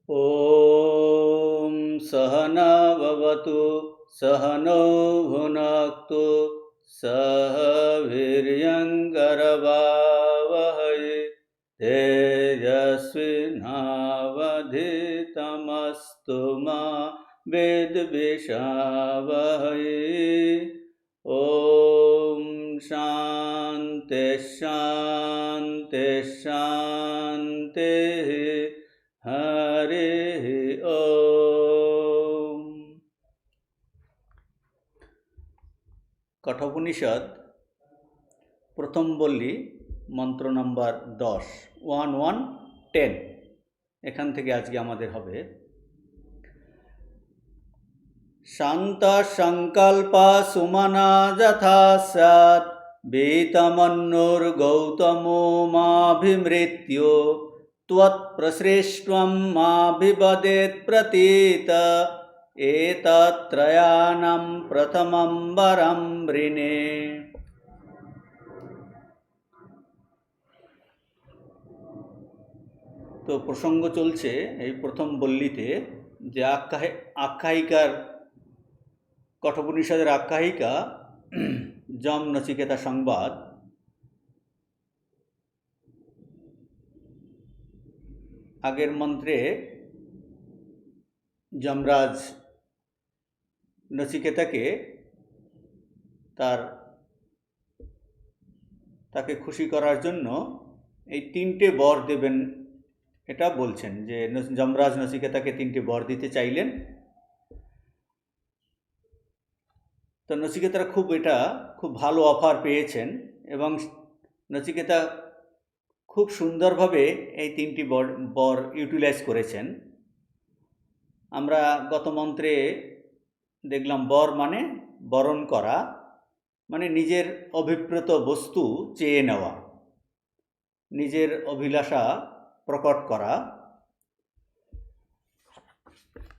ॐ सहना भवतु सहनौ भुनक्तु सह वीर्यङ्करवावहै तेजस्विनावधीतमस्तु मा विद्विषावहै। ॐ शान्ति शान्ति शान्तिः। हरिः ओम। कठोपनिषद प्रथम बल्ली मंत्र नम्बर 10 1110 एखान थेके आजके आमादेर हबे शांत संकल्प सुमना यथा स्यात् वीतमन्युर्गौतमो माभिमृत्यो त्वत्प्रसृष्टं माभिवदेत् प्रतीत एतत्त्रयाणां प्रथमं वरं वृणे। तो प्रसंग चलছে এই প্রথম বল্লিতে যে আখ্যায়িকার কঠোপনিষদের আখ্যায়িকা যম নচিকেতা সংবাদ। আগের মন্ত্রে যমরাজ নচিকেতাকে তাকে খুশি করার জন্য এই তিনটে বর দেবেন এটা বলছেন, যে যমরাজ নচিকেতাকে তিনটে বর দিতে চাইলেন। তো নচিকেতারা খুব ভালো অফার পেয়েছেন এবং নচিকেতা খুব সুন্দরভাবে এই তিনটি বর ইউটিলাইজ করেছেন। আমরা গত মন্ত্রে দেখলাম বর মানে বরণ করা, মানে নিজের অভিপ্রেত বস্তু চেয়ে নেওয়া, নিজের অভিলাষা প্রকট করা।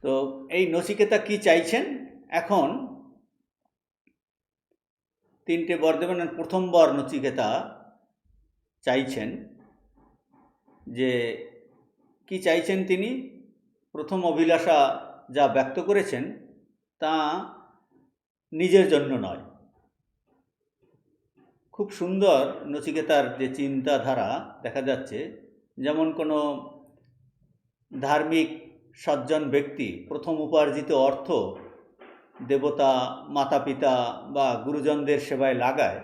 তো এই নচিকেতা কি চাইছেন? এখন তিনটে বর দেবেন। প্রথম বর নচিকেতা চাইছেন যে কি চাইছেন তিনি? প্রথম অভিলাষা যা ব্যক্ত করেছেন তা নিজের জন্য নয়। খুব সুন্দর নচিকেতার যে চিন্তাধারা দেখা যাচ্ছে। যেমন কোনো ধার্মিক সজ্জন ব্যক্তি প্রথম উপার্জিত অর্থ দেবতা, মাতা পিতা বা গুরুজনদের সেবায় লাগায়,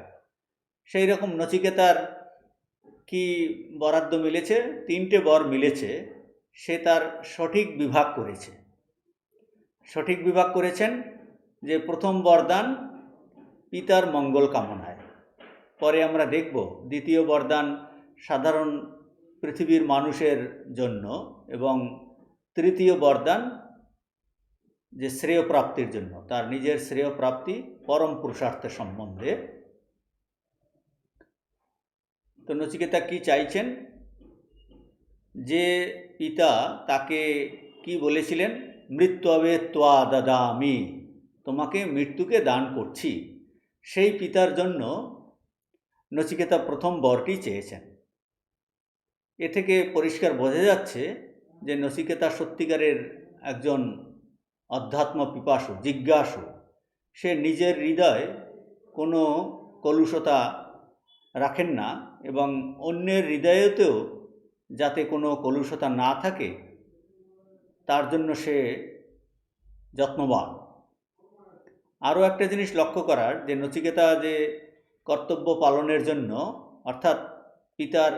সেই রকম নচিকেতার কি বরাদ্দ মিলেছে? তিনটে বর মিলেছে। সে তার সঠিক বিভাগ করেছেন যে প্রথম বরদান পিতার মঙ্গল কামনায়। পরে আমরা দেখব দ্বিতীয় বরদান সাধারণ পৃথিবীর মানুষের জন্য এবং তৃতীয় বরদান যে শ্রেয় প্রাপ্তির জন্য, তার নিজের শ্রেয় প্রাপ্তি, পরম পুরুষার্থের সম্বন্ধে। তো নচিকেতা কি চাইছেন? যে পিতা তাকে কি বলেছিলেন, মৃত্যবে ত্বা দদামি, তোমাকে মৃত্যুকে দান করছি, সেই পিতার জন্য নচিকেতা প্রথম বরটি চেয়েছেন। এ থেকে পরিষ্কার বোঝা যাচ্ছে যে নচিকেতা সত্যিকারের একজন অধ্যাত্ম পিপাসু, জিজ্ঞাসু। সে নিজের হৃদয়ে কোনো কলুষতা রাখেন না এবং অন্যের হৃদয়েতেও যাতে কোনো কলুষতা না থাকে তার জন্য সে যত্নবান। আরও একটা জিনিস লক্ষ্য করার, যে নচিকেতা যে কর্তব্য পালনের জন্য অর্থাৎ পিতার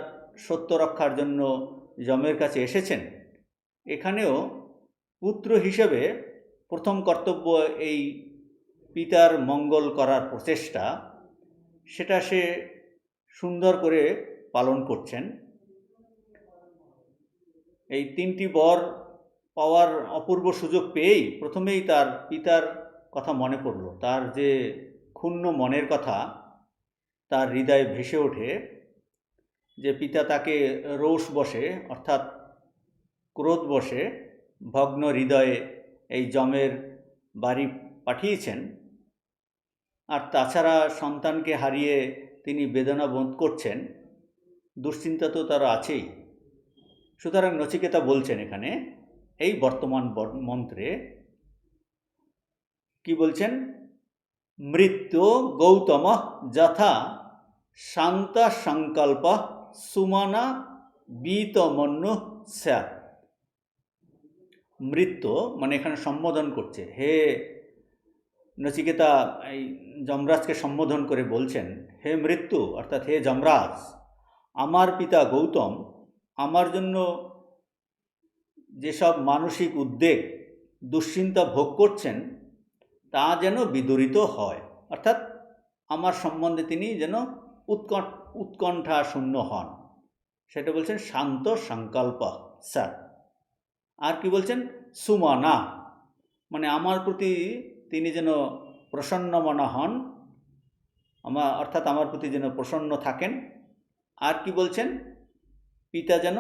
সত্য রক্ষার জন্য যমের কাছে এসেছেন, এখানেও পুত্র হিসেবে প্রথম কর্তব্য এই পিতার মঙ্গল করার প্রচেষ্টা, সেটা সে সুন্দর করে পালন করছেন। এই তিনটি বর পাওয়ার অপূর্ব সুযোগ পেয়েই প্রথমেই তার পিতার কথা মনে পড়ল। তার যে ক্ষুণ্ণ মনের কথা তার হৃদয়ে ভেসে ওঠে, যে পিতা তাকে রোষ বশে অর্থাৎ ক্রোধ বশে ভগ্ন হৃদয়ে এই যমের বাড়ি পাঠিয়েছেন। আর তাছাড়া সন্তানকে হারিয়ে তিনি বেদনা বোধ করছেন, দুশ্চিন্তা তো তার আছেই। সুতরাং নচিকেতা বলছেন এখানে, এই বর্তমান মন্ত্রে কি বলছেন? মৃত্যু গৌতম যথা শান্ত সংকল্প সুমনা বীতমন্যু স্যাৎ। মৃত্যু মানে এখানে সম্বোধন করছে, হে নচিকেতা এই যমরাজকে সম্বোধন করে বলছেন, হে মৃত্যু অর্থাৎ হে যমরাজ, আমার পিতা গৌতম আমার জন্য যেসব মানসিক উদ্বেগ দুশ্চিন্তা ভোগ করছেন তা যেন বিদূরিত হয়, অর্থাৎ আমার সম্বন্ধে তিনি যেন উৎকণ্ঠা শূন্য হন, সেটা বলছেন শান্ত সংকল্প স্যার। আর কি বলছেন? সুমনা মানে আমার প্রতি তিনি যেন প্রসন্ন মনা হন, অর্থাৎ আমার প্রতি যেন প্রসন্ন থাকেন। আর কি বলছেন? পিতা যেন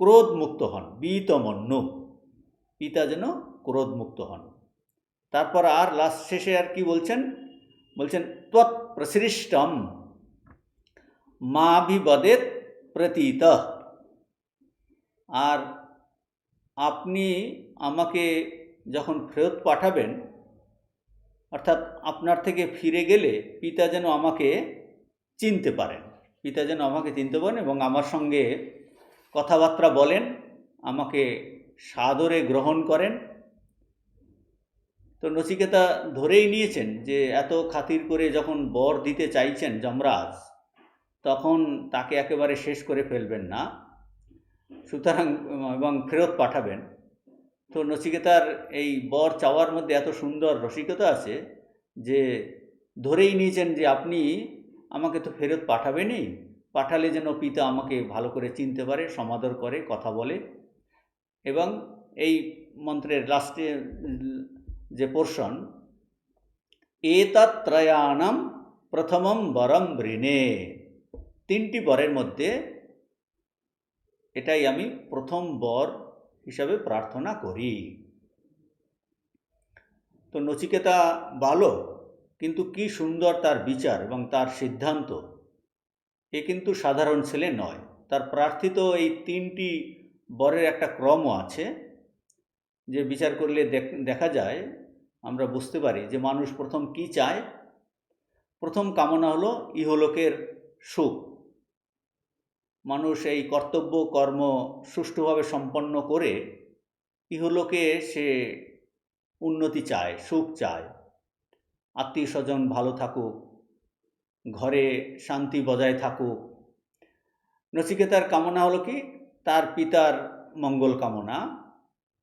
ক্রোধমুক্ত হন, বীতমন্যু, পিতা যেন ক্রোধমুক্ত হন। তারপর আর লাস্ট শেষে আর কি বলছেন? বলছেন ত্বৎ প্রসৃষ্টম মাভিবদেত প্রতীত। আর আপনি আমাকে যখন ফেরত পাঠাবেন, অর্থাৎ আপনার থেকে ফিরে গেলে পিতা যেন আমাকে চিনতে পারেন, পিতা যেন আমাকে চিনতে পারেন এবং আমার সঙ্গে কথাবার্তা বলেন, আমাকে সাদরে গ্রহণ করেন। তো নচিকেতা ধরেই নিয়েছেন যে এত খাতির করে যখন বর দিতে চাইছেন যমরাজ, তখন তাকে একেবারে শেষ করে ফেলবেন না, সুতরাং এবং ফেরত পাঠাবেন। তো নচিকেতার এই বর চাওয়ার মধ্যে এত সুন্দর রসিকতা আছে যে ধরেই নিয়েছেন যে আপনি আমাকে তো ফেরত পাঠাবেনই, পাঠালে যেন পিতা আমাকে ভালো করে চিনতে পারে, সমাদর করে, কথা বলে। এবং এই মন্ত্রের লাস্টে যে পোর্শন, এতত্রয়াণম প্রথমম বরম বৃণে, তিনটি বরের মধ্যে এটাই আমি প্রথম বর হিসাবে প্রার্থনা করি। তো নচিকেতা বালক, কিন্তু কি সুন্দর তার বিচার এবং তার সিদ্ধান্ত। এ কিন্তু সাধারণ ছেলে নয়, তার প্রার্থিত এই তিনটি বরের একটা ক্রমও আছে, যে বিচার করলে দেখা যায়, আমরা বুঝতে পারি যে মানুষ প্রথম কি চায়। প্রথম কামনা হলো ইহলোকের সুখ। মানুষ এই কর্তব্য কর্ম সুষ্ঠুভাবে সম্পন্ন করে ইহলোকে সে উন্নতি চায়, সুখ চায়, আত্মীয় স্বজন ভালো থাকুক, ঘরে শান্তি বজায় থাকুক। নচিকেতার কামনা হলো কি? তার পিতার মঙ্গল কামনা,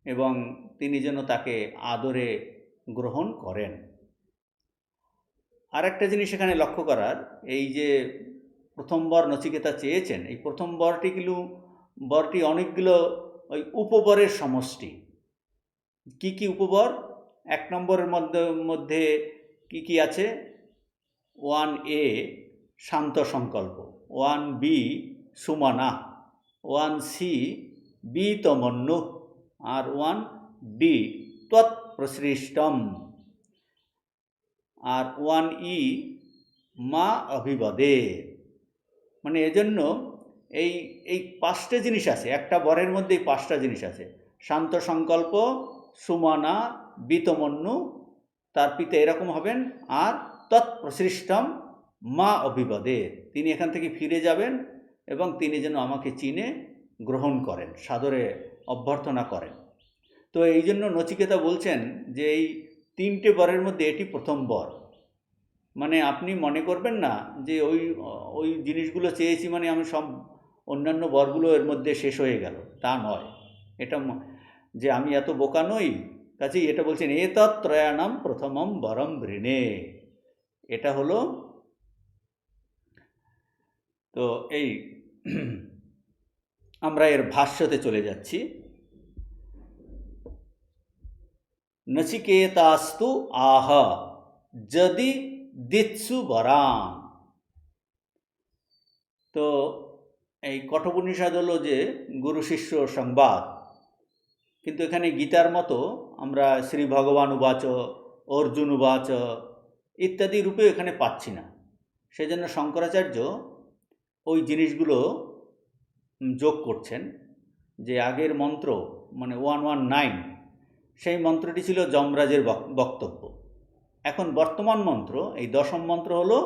এবং তিনি যেন তাকে আদরে গ্রহণ করেন। আর একটা জিনিস এখানে লক্ষ্য করার, এই যে প্রথম বর নচিকেতা চেয়েছেন, এই প্রথম বরটি অনেকগুলো ওই উপবরের সমষ্টি। কি কি উপবর? 1 নম্বরের মধ্যে কি কি আছে? 1A শান্ত সংকল্প, 1B সুমনা, 1C বীতমন্যু, আর 1D ত্বৎ প্রসৃষ্টম, আর 1E মা অভিবদে। মানে এজন্য এই এই 5টে জিনিস আছে, একটা বরের মধ্যে এই 5টা জিনিস আছে: শান্ত সংকল্প, সুমনা, বীতমন্যু, তার পিতা এরকম হবেন, আর তৎপ্রসৃষ্টম মা অভিবদে, তিনি এখান থেকে ফিরে যাবেন এবং তিনি যেন আমাকে চিনে গ্রহণ করেন, সাদরে অভ্যর্থনা করেন। তো এই জন্য নচিকেতা বলছেন যে এই 3টে বরের মধ্যে এটি প্রথম বর। মানে আপনি মনে করবেন না যে ওই জিনিসগুলো চেয়েছি মানে আমি সব অন্যান্য বরগুলো এর মধ্যে শেষ হয়ে গেল, তা নয়। এটা যে আমি এত বোকা নই, কাজেই এটা বলছেন এতত্রয়াণম প্রথমম বরম বৃণে। এটা হলো, তো এই আমরা এর ভাষ্যতে চলে যাচ্ছি। নচিকেতাস্তু আহ যদি দিৎসু বরাম। তো এই কঠোপনিষদ হলো যে গুরু শিষ্য সংবাদ, কিন্তু এখানে গীতার মতো আমরা শ্রী ভগবান উবাচ, অর্জুন উবাচ ইত্যাদি রূপে এখানে পাচ্ছি না। সেজন্য শঙ্করাচার্য ওই জিনিসগুলো যোগ করছেন, যে আগের মন্ত্র মানে 119, সেই মন্ত্রটি ছিল যমরাজের বক্তব্য। এখন বর্তমান মন্ত্র, এই দশম মন্ত্র হলো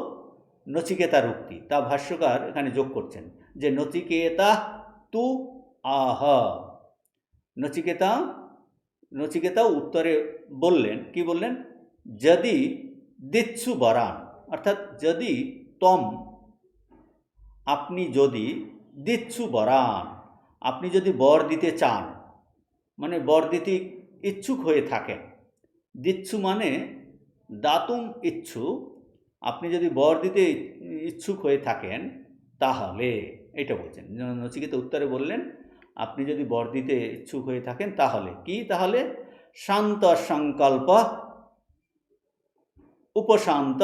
নচিকেতার উক্তি। তা ভাষ্যকার এখানে যোগ করছেন যে নচিকেতা তু আহ। নচিকেতা উত্তরে বললেন, কি বললেন? যদি দিচ্ছু বরান, অর্থাৎ যদি তম, আপনি যদি দিচ্ছু বরান, আপনি যদি বর দিতে চান, মানে বর দিতে ইচ্ছুক হয়ে থাকেন। দিচ্ছু মানে দাতুম ইচ্ছু, আপনি যদি বর দিতে ইচ্ছুক হয়ে থাকেন তাহলে, এটা বলছেন। নচিকেতা উত্তরে বললেন আপনি যদি বর দিতে ইচ্ছুক হয়ে থাকেন তাহলে কি? তাহলে শান্ত সংকল্প উপশান্ত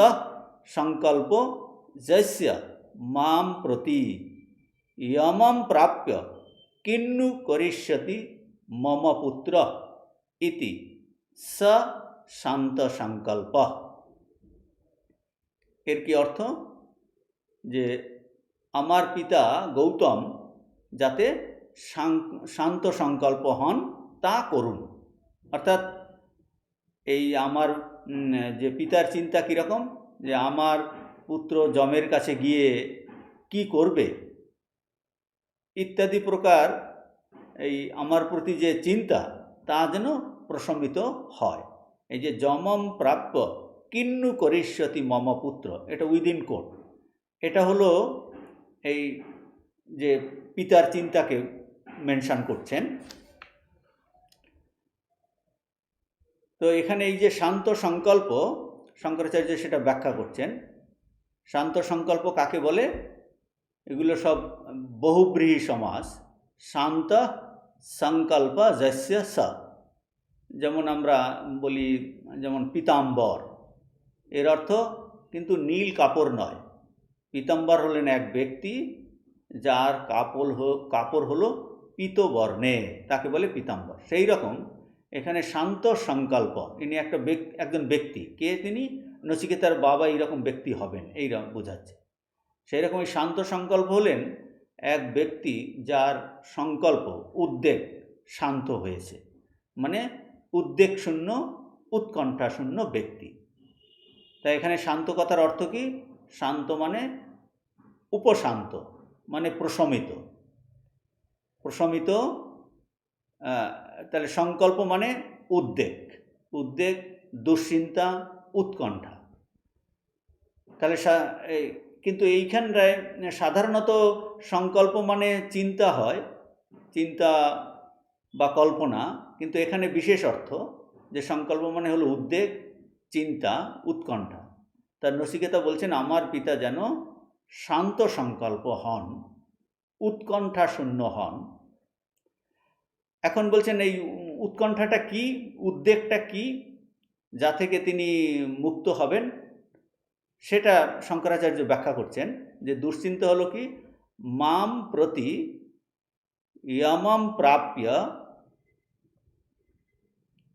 সংকল্প যস্য মাম প্রতি यमं प्राप्य किन्नु करिष्यति मम पुत्र इति स शांत संकल्प। এর কি অর্থ? যে আমার পিতা গৌতম যাতে শান্ত সংকল্প হন তা করুন। অর্থাৎ এই আমার যে পিতার চিন্তা কীরকম, যে আমার পুত্র যমের কাছে গিয়ে কি করবে ইত্যাদি প্রকার এই আমার প্রতি যে চিন্তা তা যেন প্রশমিত হয়। এই যে যমম প্রাপ্য কিন্নু করিষ্যতি মম পুত্র, এটা উইদিন কোট, এটা হলো এই যে পিতার চিন্তাকে মেনশন করছেন। তো এখানে এই যে শান্ত সংকল্প, শঙ্করাচার্য সেটা ব্যাখ্যা করছেন। শান্ত সংকল্প কাকে বলে? এগুলো সব বহুব্রীহি সমাস। শান্ত সংকল্প যস্য স, যেমন আমরা বলি, যেমন পীতাম্বর, এর অর্থ কিন্তু নীল কাপড় নয়। পীতাম্বর হলেন এক ব্যক্তি যার কাপড় হলো পীতবর্ণে, তাকে বলে পীতাম্বর। সেই রকম এখানে শান্ত সংকল্প, ইনি একজন ব্যক্তি। কে তিনি? নচিকেতার বাবা এইরকম ব্যক্তি হবেন, এইরকম বোঝাচ্ছে। সেই রকম এই শান্ত সংকল্প হলেন এক ব্যক্তি যার সংকল্প, উদ্বেগ শান্ত হয়েছে, মানে উদ্বেগ শূন্য, উৎকণ্ঠা শূন্য ব্যক্তি। তাই এখানে শান্ত কথার অর্থ কি? শান্ত মানে উপশান্ত, মানে প্রশমিত। তাহলে সংকল্প মানে উদ্বেগ, দুশ্চিন্তা, উৎকণ্ঠা। তাহলে কিন্তু এইখানটায় সাধারণত সংকল্প মানে চিন্তা হয়, চিন্তা বা কল্পনা, কিন্তু এখানে বিশেষ অর্থ যে সংকল্প মানে হলো উদ্বেগ, চিন্তা, উৎকণ্ঠা। তার নচিকেতা বলছেন আমার পিতা যেন শান্ত সংকল্প হন, উৎকণ্ঠা শূন্য হন। এখন বলছেন এই উৎকণ্ঠাটা কি, উদ্বেগটা কি, যা থেকে তিনি মুক্ত হবেন, সেটা শঙ্করাচার্য ব্যাখ্যা করছেন। যে দুশ্চিন্তা হলো কি? মাম প্রতি यमं प्राप्य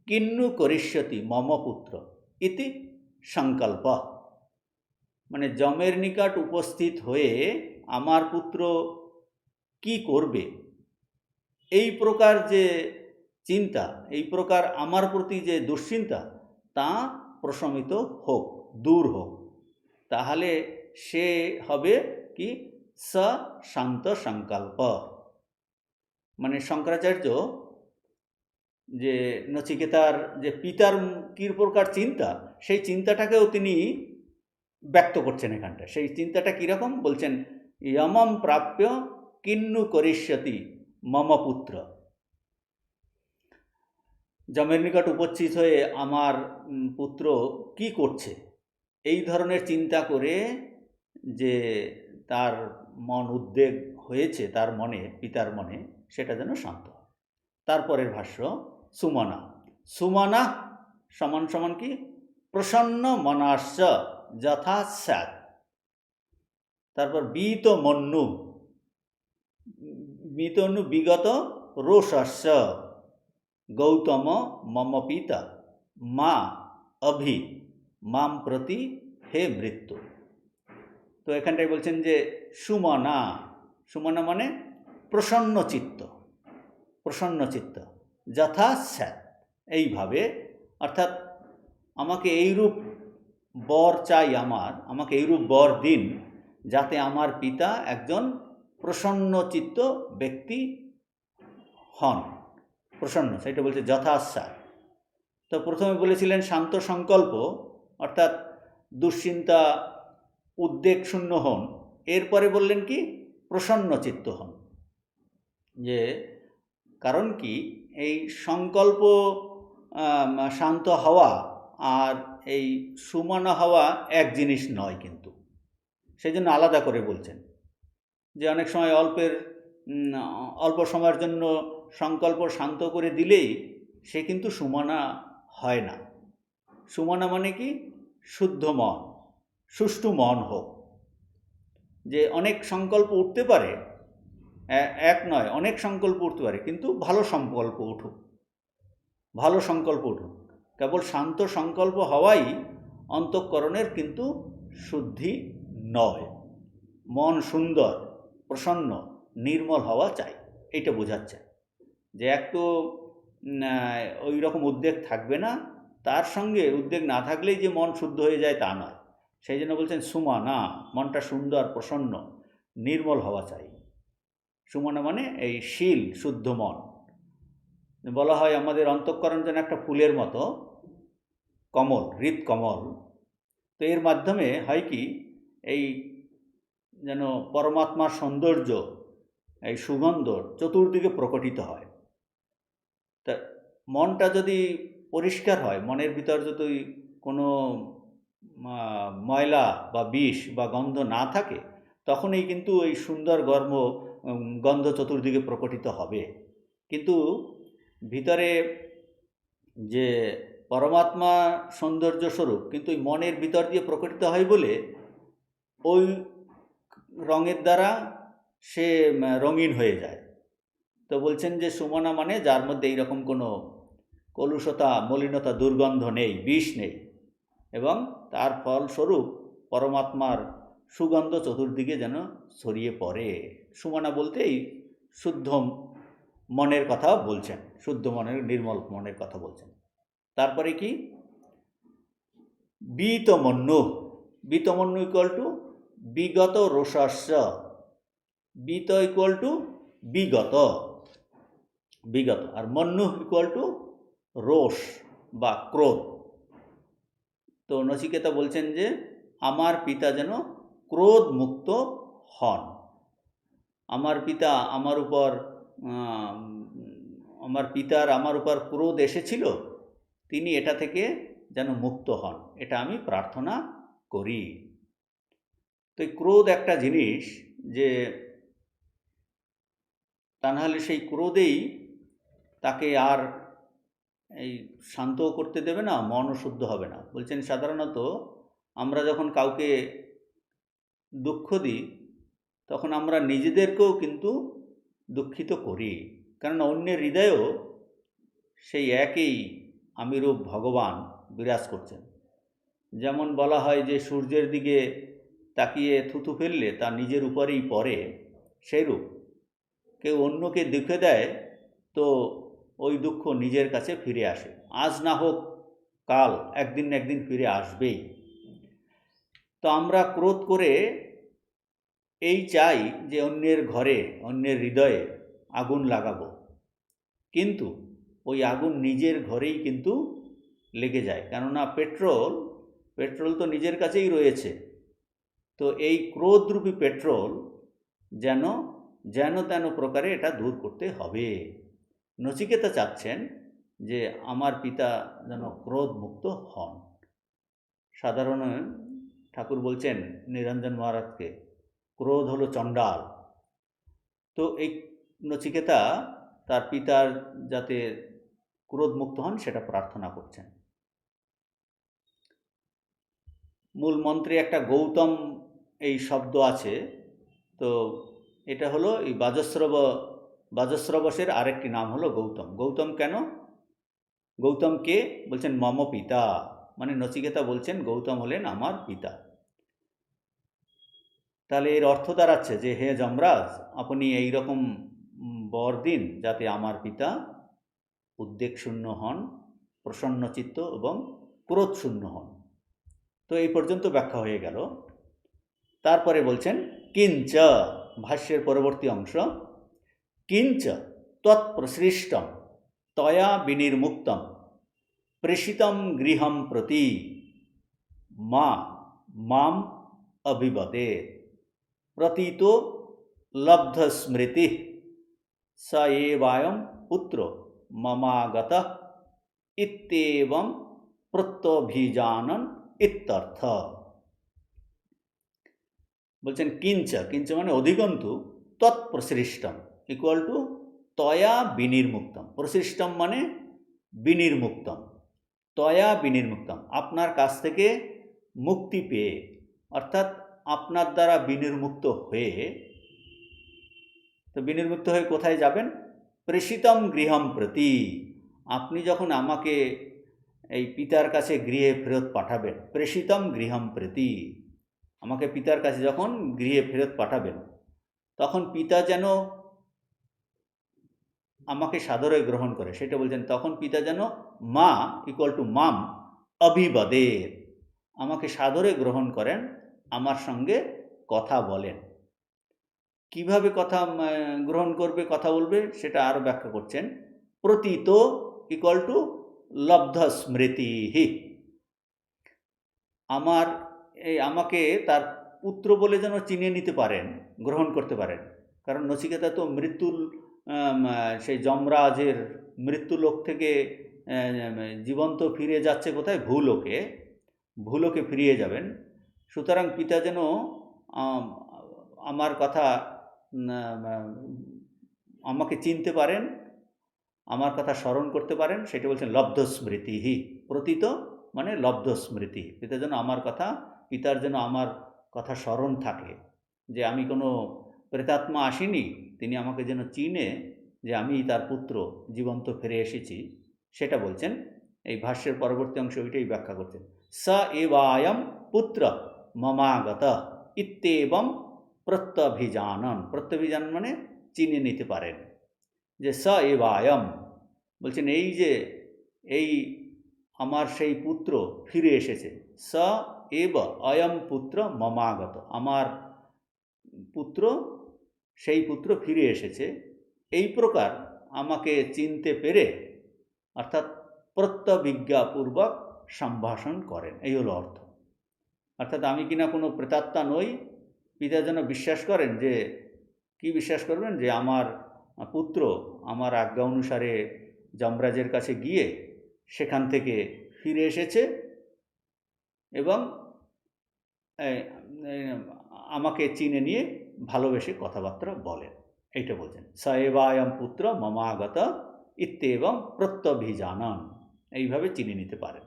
किन्नु करिष्यति मम पुत्र इति संकल्प, মানে যমের নিকট উপস্থিত হয়ে আমার পুত্র কি করবে, এই প্রকার যে চিন্তা, এই প্রকার আমার প্রতি যে দুশ্চিন্তা, তা প্রশমিত হোক, দূর হোক। তাহলে সে হবে কি? স শান্ত সংকল্প। মানে শঙ্করাচার্য যে নচিকেতার যে পিতার কি প্রকার চিন্তা, সেই চিন্তাটাকেও তিনি ব্যক্ত করছেন এখানটা। সেই চিন্তাটা কীরকম বলছেন? यमं प्राप्य किन्नु करिष्यति मम पुत्र, যমের নিকট উপস্থিত হয়ে আমার পুত্র কি করছে, এই ধরনের চিন্তা করে যে তার মন উদ্বেগ হয়েছে, তার মনে, পিতার মনে, সেটা যেন শান্ত হয়। তারপরের ভাষ্য সুমনা। সুমনা সমান সমান কি? প্রসন্ন মনাশ্চ যথা স্যাৎ। তারপর বিত মন্যু, বিগত রোষস্য গৌতম মম পিতা মা অভি মাম প্রতি হে মৃত্যু। তো এখানটায় বলছেন যে সুমনা, সুমনা মানে প্রসন্ন চিত্ত, প্রসন্ন চিত্ত। যথা স্যাৎ, এইভাবে, অর্থাৎ আমাকে এইরূপ বর চাই, আমাকে এইরূপ বর দিন যাতে আমার পিতা একজন প্রসন্নচিত্ত ব্যক্তি হন। প্রসন্ন, সেটা বলছে যথাস্যা। তো প্রথমে বলেছিলেন শান্ত সংকল্প, অর্থাৎ দুশ্চিন্তা উদ্বেগ শূন্য হন। এরপরে বললেন কি প্রসন্ন চিত্ত হন। যে কারণ কি এই সংকল্প শান্ত হওয়া আর এই সুমনা হওয়া এক জিনিস নয়, কিন্তু সেই জন্য আলাদা করে বলছেন যে অনেক সময় অল্প সময়ের জন্য সংকল্প শান্ত করে দিলেই সে কিন্তু সুমনা হয় না। সুমনা মানে কি শুদ্ধ মন, সুষ্ঠু মন হোক। যে অনেক সংকল্প উঠতে পারে, এক নয় অনেক সংকল্প উঠতে পারে, কিন্তু ভালো সংকল্প উঠুক, ভালো সংকল্প উঠুক। কেবল শান্ত সংকল্প হওয়াই অন্তঃকরণের কিন্তু শুদ্ধি নয়। মন সুন্দর, প্রসন্ন, নির্মল হওয়া চাই, এটা বোঝাচ্ছে। যে একটু ওই রকম উদ্বেগ থাকবে না, তার সঙ্গে উদ্বেগ না থাকলেই যে মন শুদ্ধ হয়ে যায় তা নয়। সেই জন্য বলছেন সুমনা, মনটা সুন্দর, প্রসন্ন, নির্মল হওয়া চাই। সুমনা মানে এই শীল শুদ্ধ মন। বলা হয় আমাদের অন্তঃকরণ যেন একটা ফুলের মতো কমল, হৃৎকমল। তো এর মাধ্যমে হয় কি এই যেন পরমাত্মার সৌন্দর্য, এই সুগন্ধ চতুর্দিকে প্রকটিত হয়। তা মনটা যদি পরিষ্কার হয়, মনের ভিতর যদি কোনো ময়লা বা বিষ বা গন্ধ না থাকে, তখনই কিন্তু এই সুন্দর গন্ধ চতুর্দিকে প্রকটিত হবে। কিন্তু ভিতরে যে পরমাত্মা সৌন্দর্য স্বরূপ কিন্তু ওই মনের ভিতর দিয়ে প্রকটিত হয় বলে ওই রঙের দ্বারা সে রঙিন হয়ে যায়। তো বলছেন যে সুমনা মানে যার মধ্যে এইরকম কোনো কলুষতা, মলিনতা, দুর্গন্ধ নেই, বিষ নেই, এবং তার ফলস্বরূপ পরমাত্মার সুগন্ধ চতুর্দিকে যেন ছড়িয়ে পড়ে। সুমনা বলতেই শুদ্ধ মনের কথা বলছেন, শুদ্ধ মনের, নির্মল মনের কথা বলছেন। তারপরে কি বিতমন্যু, বিতমন্যু ইকুয়াল টু বিগত রোষস্য, বিত ইকুয়াল টু বিগত, বিগত, আর মন্যু ইকুয়াল টু রোষ বা ক্রোধ। তো নচিকেতা বলছেন যে আমার পিতা যেন ক্রোধ মুক্ত হন। আমার পিতা আমার উপর, আমার পিতার আমার উপর ক্রোধ এসেছিল, তিনি এটা থেকে যেন মুক্ত হন, এটা আমি প্রার্থনা করি। তো এই ক্রোধ একটা জিনিস যে তা নাহলে সেই ক্রোধেই তাকে আর এই শান্ত করতে দেবে না, মনও শুদ্ধ হবে না। বলছেন সাধারণত আমরা যখন কাউকে দুঃখ দিই তখন আমরা নিজেদেরকেও কিন্তু দুঃখিত করি, কেননা অন্যের হৃদয়েও সেই একই আমিরূপ ভগবান বিরাজ করছেন। যেমন বলা হয় যে সূর্যের দিকে তাকিয়ে থুতু ফেললে তা নিজের উপরেই পড়ে, সেইরূপ কেউ অন্যকে দুঃখে দেয় তো ওই দুঃখ নিজের কাছে ফিরে আসে। আজ না হোক কাল একদিন না একদিন ফিরে আসবেই। তো আমরা ক্রোধ করে এই চাই যে অন্যের ঘরে, অন্যের হৃদয়ে আগুন লাগাবো, কিন্তু ওই আগুন নিজের ঘরেই কিন্তু লেগে যায়, কেননা পেট্রোল তো নিজের কাছেই রয়েছে। তো এই ক্রোধরূপী পেট্রোল যেন যেন তেন প্রকারে এটা দূর করতে হবে। নচিকেতা চাচ্ছেন যে আমার পিতা যেন ক্রোধ মুক্ত হন। সাধারণ ঠাকুর বলছেন নিরঞ্জন মহারাজকে, ক্রোধ হলো চণ্ডাল। তো এই নচিকেতা তার পিতার যাতে ক্রোধ মুক্ত হন সেটা প্রার্থনা করছেন। মূল মন্ত্রে একটা গৌতম এই শব্দ আছে। তো এটা হলো এই বাজস্রবসের আরেকটি নাম হলো গৌতম। গৌতম কেন? গৌতম কে? বলছেন মম পিতা, মানে নচিকেতা বলছেন গৌতম হলেন আমার পিতা। তাহলে এর অর্থ দাঁড়াচ্ছে যে হে যমরাজ, আপনি এই রকম বর দিন যাতে আমার পিতা উদ্বেগ শূন্য হন, প্রসন্নচিত্ত এবং ক্রোধ শূন্য হন। তো এই পর্যন্ত ব্যাখ্যা হয়ে গেল। তারপরে বলছেন কিঞ্চ, ভাষ্যের পরবর্তী অংশ, কিঞ্চ তৎপ্রসৃষ্টম তয়া বিনির্মুক্তম প্রেষিতম গৃহম প্রতি মাম অভিবদেৎ প্রতীতো লব্ধস্মৃতি স এবায়ম পুত্র মমাগতঃ ইত্যেবং প্রত্যভিজানন ইত্যর্থ। বলছেন কিঞ্চ, কিঞ্চ মানে অধিকন্তু, তৎপ্রসৃষ্টম ইকুয়াল টু তয়া বিনির্মুক্তম। প্রসৃষ্টম মানে বিনির্মুক্তম, তয়া বিনির্মুক্তম আপনার কাছ থেকে মুক্তি পেয়ে, অর্থাৎ আপনার দ্বারা বিনির্মুক্ত হয়ে। তো বিনির্মুক্ত হয়ে কোথায় যাবেন? প্রেষিতম গৃহম প্রতি, আপনি যখন আমাকে এই পিতার কাছে গৃহে ফেরত পাঠাবেন, প্রেষিতম গৃহম প্রতি, আমাকে পিতার কাছে যখন গৃহে ফেরত পাঠাবেন, তখন পিতা যেন আমাকে সাদরে গ্রহণ করে, সেটা বলছেন। তখন পিতা যেন মা ইকুয়াল টু মাম অভিবদের, আমাকে সাদরে গ্রহণ করেন, আমার সঙ্গে কথা বলেন। কিভাবে কথা গ্রহণ করবে, কথা বলবে, সেটা আরও ব্যাখ্যা করছেন। প্রতীত ইকুয়াল টু লব্ধ স্মৃতিহি, আমাকে তার পুত্র বলে যেন চিনে নিতে পারেন, গ্রহণ করতে পারেন। কারণ নচিকেতা তো মৃত্যুর সেই যমরাজের মৃত্যুলোক থেকে জীবন্ত ফিরে যাচ্ছে কোথায়? ভূলোকে ফিরিয়ে যাবেন। সুতরাং পিতা যেন আমার কথা, আমাকে চিনতে পারেন, আমার কথা স্মরণ করতে পারেন, সেটা বলছেন লব্ধ স্মৃতিহি। প্রতীত মানে লব্ধ স্মৃতি, পিতা যেন আমার কথা, পিতার যেন আমার কথা স্মরণ থাকে, যে আমি কোনো প্রেতাত্মা আসিনি, তিনি আমাকে যেন চিনে যে আমি তার পুত্র, জীবন্ত ফিরে এসেছি, সেটা বলছেন। এই ভাষ্যের পরবর্তী অংশ ওইটাই ব্যাখ্যা করছেন। স এবায়ম পুত্র মমাগত ইত্যেবং প্রত্যভিজানন, প্রত্যভিজানন মানে চিনে নিতে পারেন, যে স এবায়ম, বলছেন এই যে এই আমার সেই পুত্র ফিরে এসেছে। স এব অয়ম পুত্র মমাগত, আমার পুত্র, সেই পুত্র ফিরে এসেছে, এই প্রকার আমাকে চিনতে পেরে, অর্থাৎ প্রত্যভিজ্ঞাপূর্বক সম্ভাষণ করেন, এই হলো অর্থ। অর্থাৎ আমি কিনা কোনো প্রেতাত্মা নই, পিতা যেন বিশ্বাস করেন, যে কি বিশ্বাস করবেন, যে আমার পুত্র আমার আজ্ঞা অনুসারে যমরাজের কাছে গিয়ে সেখান থেকে ফিরে এসেছে এবং আমাকে চিনে নিয়ে ভালোবেসে কথাবার্তা বলেন, এইটা বলছেন। স এবায়ম পুত্র মমাগত ইত্যেবং প্রত্যভিজানন, এইভাবে চিনে নিতে পারেন।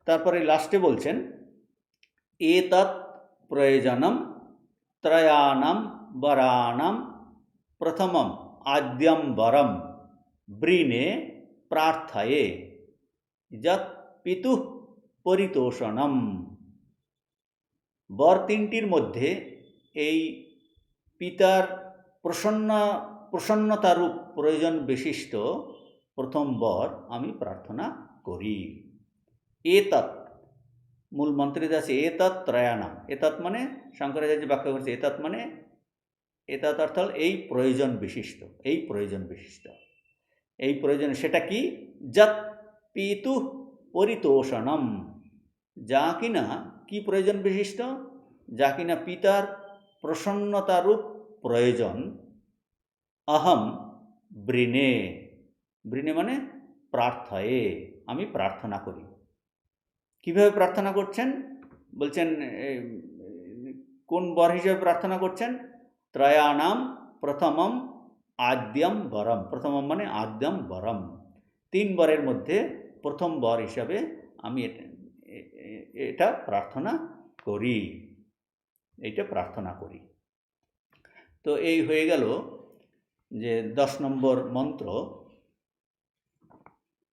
তারপরে লাস্টে বলছেন এতৎ প্রয়োজনম ত্রয়াণাম বরাণাম প্রথমম আদ্যম বরম ব্রীণে প্রার্থয়ে যৎ পিতুঃ পরিতোষণম। বর তিনটির মধ্যে এই পিতার প্রসন্নতারূপ প্রয়োজন বিশিষ্ট প্রথম বর আমি প্রার্থনা করি। এতৎ, মূল মন্ত্রে আছে এতৎ ত্রয়াণাম। এতৎ মানে শঙ্করাচার্য ব্যাখ্যা করছে, এতৎ মানে, এতৎ অর্থাৎ এই প্রয়োজন বিশিষ্ট, এই প্রয়োজন বিশিষ্ট, এই প্রয়োজন, সেটা কি? যৎ পিতু পরিতোষণম, যা কিনা কি প্রয়োজন বিশিষ্ট? যা কিনা পিতার প্রসন্নতারূপ প্রয়োজন। অহম ব্রীণে, ব্রীণে মানে প্রার্থয়ে, আমি প্রার্থনা করি। কিভাবে প্রার্থনা করছেন বলছেন, কোন বর হিসেবে প্রার্থনা করছেন? ত্রয়াণাম প্রথমম আদ্যম বরম, প্রথমম মানে আদ্যম বরম, তিন বরের মধ্যে প্রথম বর হিসাবে আমি এটা প্রার্থনা করি, এইটা প্রার্থনা করি। তো এই হয়ে গেল যে 10 নম্বর মন্ত্র।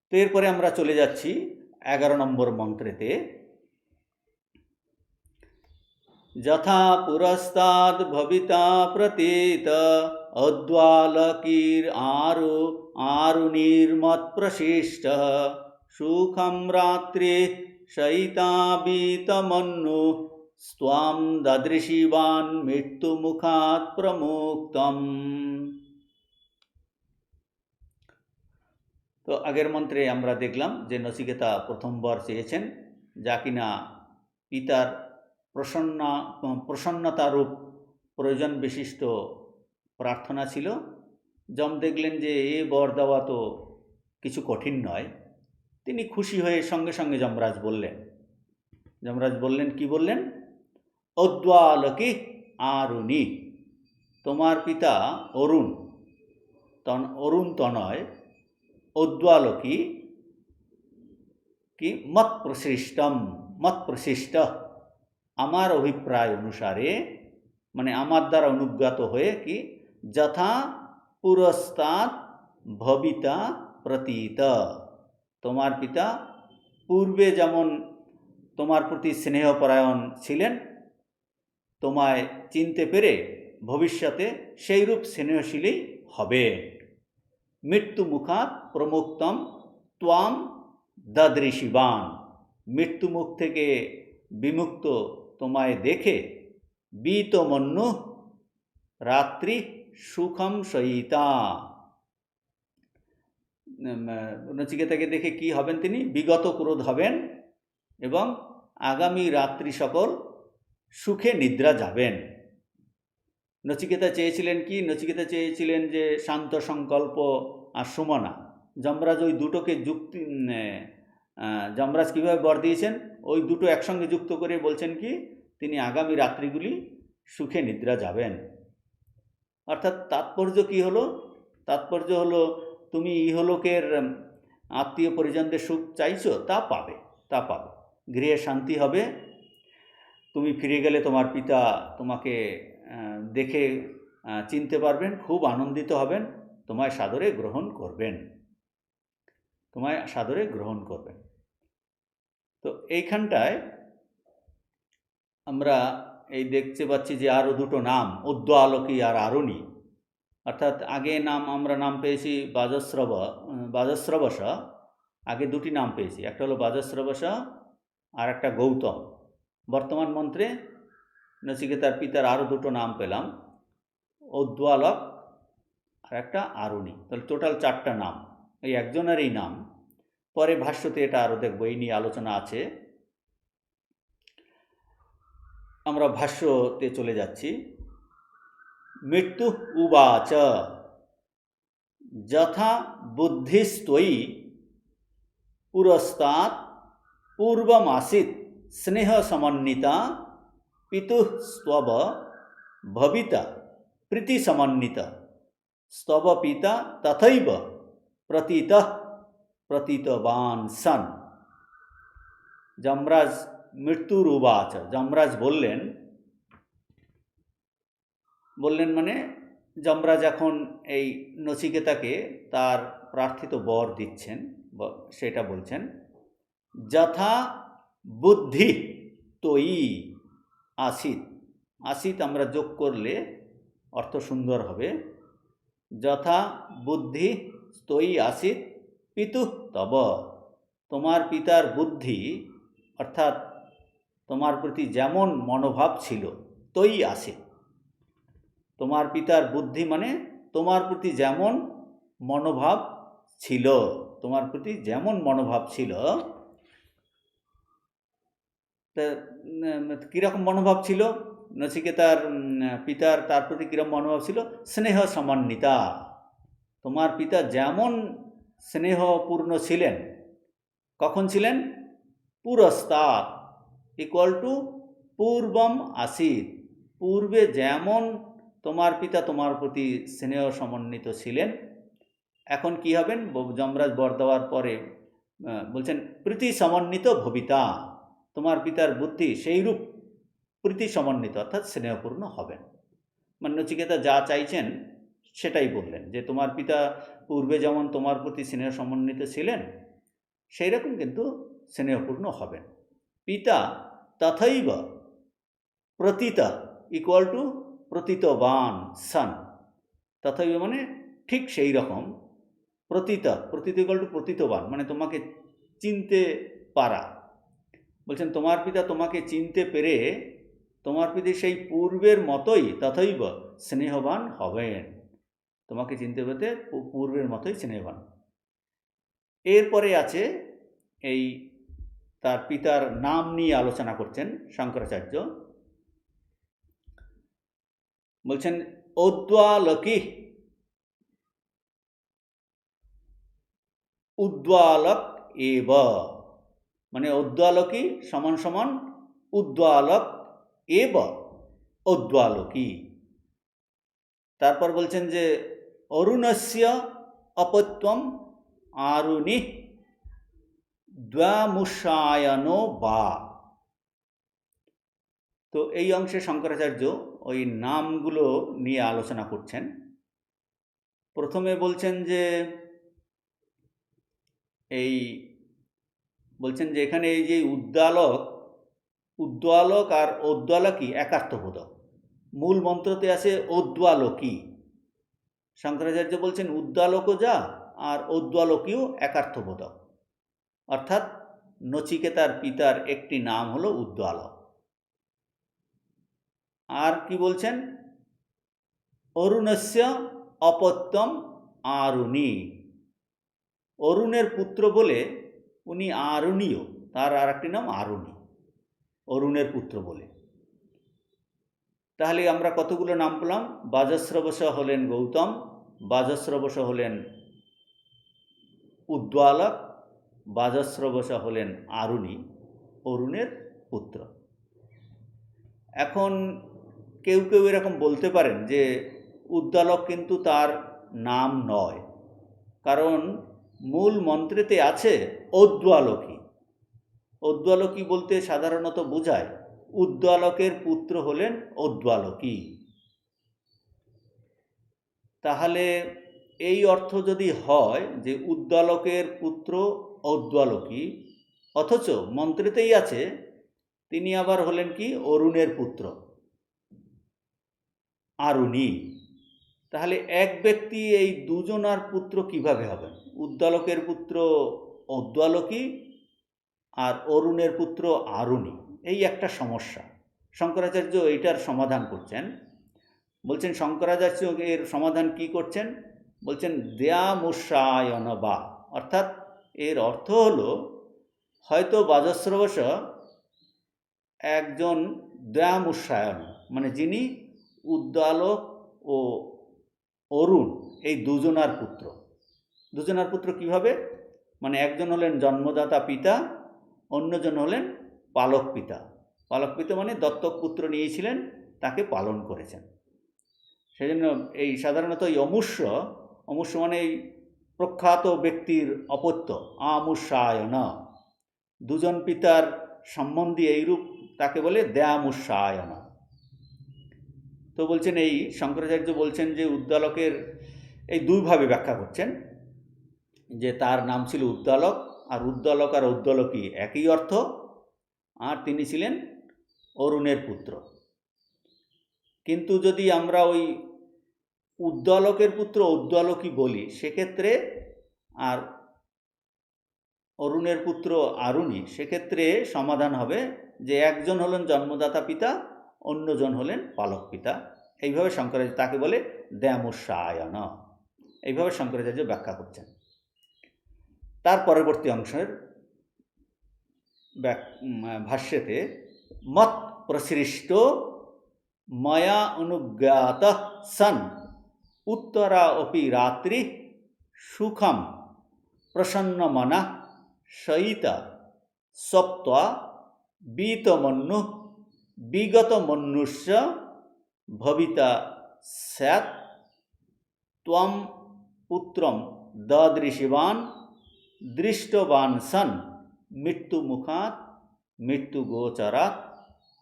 তো এরপরে আমরা চলে যাচ্ছি 11 নম্বর মন্ত্রেতে। যথা পুরস্তাদ ভবিতা প্রতীত অদ্বালকির আরুণির্মৎপ্রশিষ্ট সুখম রাত্রে শয়িতাবিতমন্যু স্ত্বাম দদৃশিবান মৃত্যুমুখাৎ প্রমুক্তম। তো আগের মন্ত্রে আমরা দেখলাম যে নচিকেতা প্রথম বর চেয়েছেন, যা কিনা পিতার প্রসন্নতারূপ প্রয়োজন বিশিষ্ট প্রার্থনা ছিল। যম দেখলেন যে এ বর দেওয়া তো কিছু কঠিন নয়, তিনি খুশি হয়ে সঙ্গে সঙ্গে যমরাজ বললেন কি বললেন? অদ্বালকি আরুণি, তোমার পিতা অরুণ তনয় অদ্বালকি কি মৎপ্রসিষ্ট, আমার অভিপ্রায় অনুসারে, মানে আমার দ্বারা অনুজ্ঞাত হয়ে কি যথা পুরস্তাৎ ভবিতা প্রতীত, তোমার পিতা পূর্বে যেমন তোমার প্রতি স্নেহপরায়ণ ছিলেন, তোমায় চিনতে পেরে ভবিষ্যতে সেইরূপ স্নেহশীলই হবে। মৃত্যুমুখাৎ প্রমুক্তম ত্বাম দদৃশিবান, মৃত্যুমুখ থেকে বিমুক্ত তোমায় দেখে বিতমন্যু রাত্রি সুখম শয়িতা, নচিকেতাকে দেখে কি হবেন? তিনি বিগত ক্রোধ হবেন এবং আগামী রাত্রি সকল সুখে নিদ্রা যাবেন। নচিকেতা চেয়েছিলেন কি? নচিকেতা চেয়েছিলেন যে শান্ত সংকল্প আর সুমনা। যমরাজ ওই দুটোকে যমরাজ কীভাবে বর দিয়েছেন? ওই দুটো একসঙ্গে যুক্ত করে বলছেন কি তিনি আগামী রাত্রিগুলি সুখে নিদ্রা যাবেন। অর্থাৎ তাৎপর্য কি হলো? তাৎপর্য হলো তুমি ইহলোকের আত্মীয় পরিজনদের সুখ চাইছো, তা পাবে। গৃহে শান্তি হবে। তুমি ফিরে গেলে তোমার পিতা তোমাকে দেখে চিনতে পারবেন, খুব আনন্দিত হবেন, তোমায় সাদরে গ্রহণ করবেন। তো এইখানটায় আমরা এই দেখতে পাচ্ছি যে আরও দুটো নাম, অদ্বালকি আর আরুণি। অর্থাৎ আগে আমরা নাম পেয়েছি বাজস্রবস, আগে দুটি নাম পেয়েছি, একটা হলো বাজস্রবস আর একটা গৌতম। বর্তমান মন্ত্রে নচিকেতার পিতার আরও দুটো নাম পেলাম, অদ্বালক আর একটা আরুণি। তাহলে টোটাল 4টা নাম, এই একজনেরই নাম। পরে ভাষ্যতে এটা আরও দেখব, এই নিয়ে আলোচনা আছে। আমরা ভাষ্যতে চলে যাচ্ছি। মৃত্যু উবাচ যথা বুদ্ধিস্ত্বয়ি পুরস্তাৎ পূর্বমাসিত স্নেহ সমন্বিতা পিতুঃ স্তব ভবিতা প্রীতি সমন্বিত স্তব পিতা তথৈব প্রতীতবান সন। যমরাজ মৃত্যুর উবাচ, যমরাজ বললেন মানে যমরাজ এখন এই নচিকেতাকে তার প্রার্থিত বর দিচ্ছেন, সেটা বলছেন। যথা বুদ্ধি তয়ি আসিত আমরা যোগ করলে অর্থ সুন্দর হবে। যথা বুদ্ধি তয়ি আসিত পিতুঃ তব, তোমার পিতার বুদ্ধি অর্থাৎ তোমার প্রতি যেমন মনোভাব ছিল, তয়ি আসিত, তোমার পিতার বুদ্ধি মানে তোমার প্রতি যেমন মনোভাব ছিল, কীরকম মনোভাব ছিল নচিকেতার পিতার? তার প্রতি কীরকম মনোভাব ছিল? স্নেহ সমন্বিতা, তোমার পিতা যেমন স্নেহপূর্ণ ছিলেন। কখন ছিলেন? পুরস্তাৎ ইকুয়াল টু পূর্বম আসিত, পূর্বে যেমন তোমার পিতা তোমার প্রতি স্নেহ সমন্বিত ছিলেন, এখন কি হবেন? যমরাজ বর দেওয়ার পরে বলছেন প্রীতি সমন্বিত ভবিতা, তোমার পিতার বুদ্ধি সেইরূপ প্রীতি সমন্বিত অর্থাৎ স্নেহপূর্ণ হবেন। মানে নচিকেতা যা চাইছেন সেটাই বললেন, যে তোমার পিতা পূর্বে যেমন তোমার প্রতি স্নেহ সমন্বিত ছিলেন, সেই রকম কিন্তু স্নেহপূর্ণ হবেন। পিতা তথৈব প্রতীত ইকুয়াল টু প্রতীতবান সন, তথৈব মানে ঠিক সেই রকম, প্রতীত ইকুয়াল টু প্রতীতবান, মানে তোমাকে চিনতে পারা। বলছেন তোমার পিতা তোমাকে চিনতে পেরে তোমার প্রতি সেই পূর্বের মতোই তথৈব স্নেহবান হবেন। তোমাকে চিনতে পেতে পূর্বের মতোই স্নেহবান। এরপরে আছে এই তার পিতার নাম নিয়ে আলোচনা করছেন শঙ্করাচার্য। বলছেন ঔদ্বালকি, উদ্বালক এব, মানে ঔদ্বালকি সমান সমান উদ্বালক এব ঔদ্বালকি। তারপর বলছেন যে অরুণস্য অপত্যম আরুণি দ্বামুষায়নো বা। তো এই অংশে শঙ্করাচার্য ওই নামগুলো নিয়ে আলোচনা করছেন। প্রথমে বলছেন যে এই বলছেন যে এখানে এই যে উদ্বালক আর ঔদ্বালকই একার্থবোধক। মূল মন্ত্রতে আছে ঔদ্বালকী। শঙ্করাচার্য বলছেন উদ্দালকও যা আর ঔদ্বালকীও একার্থবোধক, অর্থাৎ নচিকেতার পিতার একটি নাম হলো উদ্দালক। আর কি বলছেন, অরুণস্য অপত্যম আরুণী, অরুণের পুত্র বলে উনি আরুণীয়, তার আর একটি নাম আরুণী, অরুণের পুত্র বলে। তাহলে আমরা কতগুলো নাম পেলাম? বাজস্রবশ হলেন গৌতম, বাজস্রবশ হলেন উদ্বালক, বাজস্রবশ হলেন আরুণী, অরুণের পুত্র। এখন কেউ কেউ এরকম বলতে পারেন যে উদ্দালক কিন্তু তার নাম নয়, কারণ মূল মন্ত্রেতে আছে ঔদ্বালকী। ঔদ্বালকী বলতে সাধারণত বোঝায় উদ্দালকের পুত্র হলেন ঔদ্বালকী। তাহলে এই অর্থ যদি হয় যে উদ্দালকের পুত্র ঔদ্বালকী, অথচ মন্ত্রেতেই আছে তিনি আবার হলেন কি অরুণের পুত্র আরুণী, তাহলে এক ব্যক্তি এই দুজনার পুত্র কিভাবে হবেন? উদ্দালকের পুত্র ঔদ্বালকী আর অরুণের পুত্র আরুণী, এই একটা সমস্যা। শঙ্করাচার্য এইটার সমাধান করছেন। বলছেন শঙ্করাচার্য এর সমাধান কি করছেন? বলছেন দ্যামুষায়ন বা, অর্থাৎ এর অর্থ হলো হয়তো বাজস্রবশ একজন দ্যামুষায়ন, মানে যিনি উদ্দালক ও অরুণ এই দুজনার পুত্র। দুজনার পুত্র কিভাবে? মানে একজন হলেন জন্মদাতা পিতা, অন্যজন হলেন পালক পিতা। পালক পিতা মানে দত্তক পুত্র নিয়েছিলেন, তাকে পালন করেছেন। সেই জন্য এই সাধারণত এই অমুষ্য মানে এই প্রখ্যাত ব্যক্তির অপত্য, আমুষায়ন, দুজন পিতার সম্বন্ধী এইরূপ তাকে বলে দ্যামুষায়ন। তো বলছেন এই শঙ্করাচার্য বলছেন যে উদ্দালকের এই দুইভাবে ব্যাখ্যা করছেন, যে তার নাম ছিল উদ্দালক, আর উদ্দালক আর ঔদ্বালকী একই অর্থ, আর তিনি ছিলেন অরুণের পুত্র। কিন্তু যদি আমরা ওই উদ্দালকের পুত্র ঔদ্বালকী বলি সেক্ষেত্রে, আর অরুণের পুত্র আরুণী, সেক্ষেত্রে সমাধান হবে যে একজন হলেন জন্মদাতা পিতা, অন্যজন হলেন পালক পিতা। এইভাবে শঙ্করাচার্য তাকে বলে দ্যামুষায়ন, এইভাবে শঙ্করাচার্য ব্যাখ্যা করছেন। তার পরবর্তী অংশের ভাষ্যেতে মত প্রসৃষ্ট ময়া অনুজ্ঞাত সন উত্তরা অপি রাত্রি সুখম প্রসন্নমনা শয়িত সপ্ত্বা বীতমন্যু বিগতমন্যুষ্য ভবিতা স্যাৎ ত্বম পুত্রম দদৃশিবান দৃষ্টবান সন মৃত্যুমুখাৎ মৃত্যুগোচরাৎ